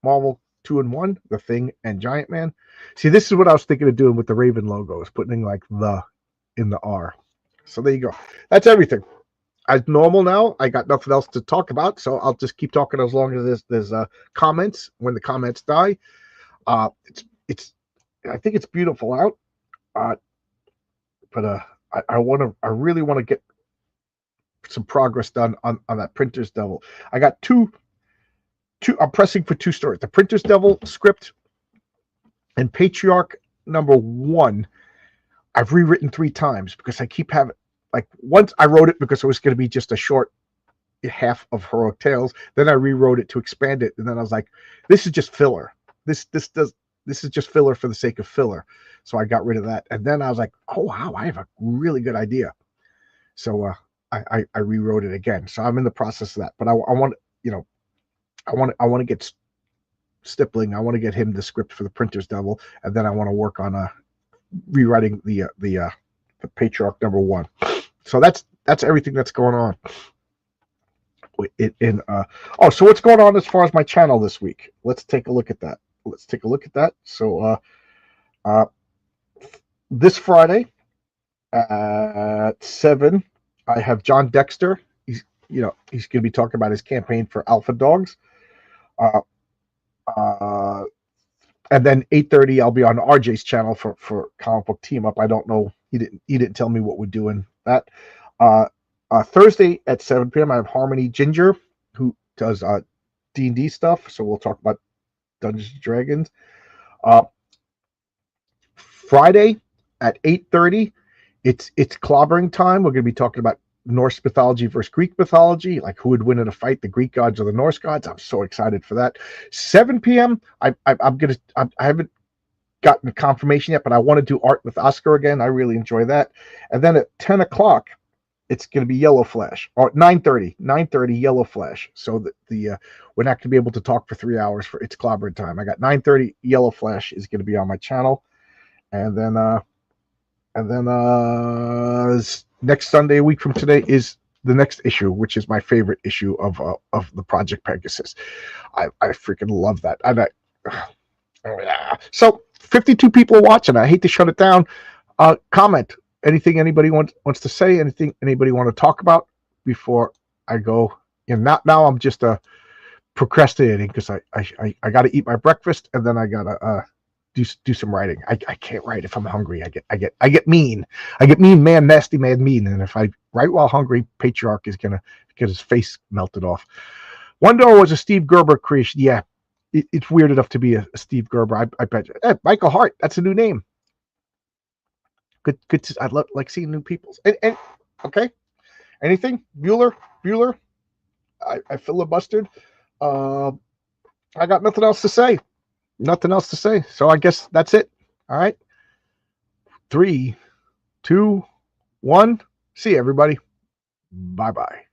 Marvel 2-in-1, The Thing, and Giant Man. See, this is what I was thinking of doing with the Raven logos, putting the in the R. So there you go. That's everything. As normal now, I got nothing else to talk about, so I'll just keep talking as long as there's comments. When the comments die, it's I think it's beautiful out, but I really want to get some progress done on that Printer's Devil. I got two. I'm pressing for 2 stories: the Printer's Devil script and Patriarch #1. I've rewritten 3 times because I keep having. Once I wrote it because it was going to be just a short half of Heroic Tales. Then I rewrote it to expand it, and then I was like, "This is just filler. This is just filler for the sake of filler." So I got rid of that, and then I was like, "Oh wow, I have a really good idea." So I rewrote it again. So I'm in the process of that, but I want to get Stippling. I want to get him the script for the Printer's Devil, and then I want to work on rewriting the Patriarch #1. So that's everything that's going on. So what's going on as far as my channel this week? Let's take a look at that. So this Friday at 7, I have John Dexter. He's going to be talking about his campaign for Alpha Dogs. And then 8:30, I'll be on RJ's channel for Comic Book Team Up. I don't know. He didn't tell me what we're doing that. Thursday at 7 p.m. I have Harmony Ginger, who does D&D stuff. So we'll talk about Dungeons and Dragons. Friday at 8:30, it's clobbering time. We're going to be talking about Norse mythology versus Greek mythology, like who would win in a fight, the Greek gods or the Norse gods. I'm so excited for that. 7 p.m. I haven't gotten confirmation yet, but I want to do Art with Oscar again. I really enjoy that. And then at 10 o'clock, it's going to be yellow flash, or 9:30 yellow flash. So that we're not going to be able to talk for 3 hours for it's clobbering time. I got 9:30 yellow flash is going to be on my channel, and then next Sunday, a week from today, is the next issue, which is my favorite issue of the Project Pegasus. I freaking love that. So 52 people are watching. I hate to shut it down. Comment anything anybody wants to say, anything anybody want to talk about before I go. And now I'm just procrastinating because I got to eat my breakfast, and then I gotta do some writing. I can't write if I'm hungry. I get mean. I get mean, man, nasty, mad, mean. And if I write while hungry, Patriarch is gonna get his face melted off. Wonder was a Steve Gerber creation. Yeah, it's weird enough to be a Steve Gerber. I bet. Michael Hart. That's a new name. Good. I like seeing new people. And okay. Anything? Bueller. I filibustered. I got nothing else to say. So I guess that's it. All right. 3, 2, 1. See you, everybody. Bye-bye.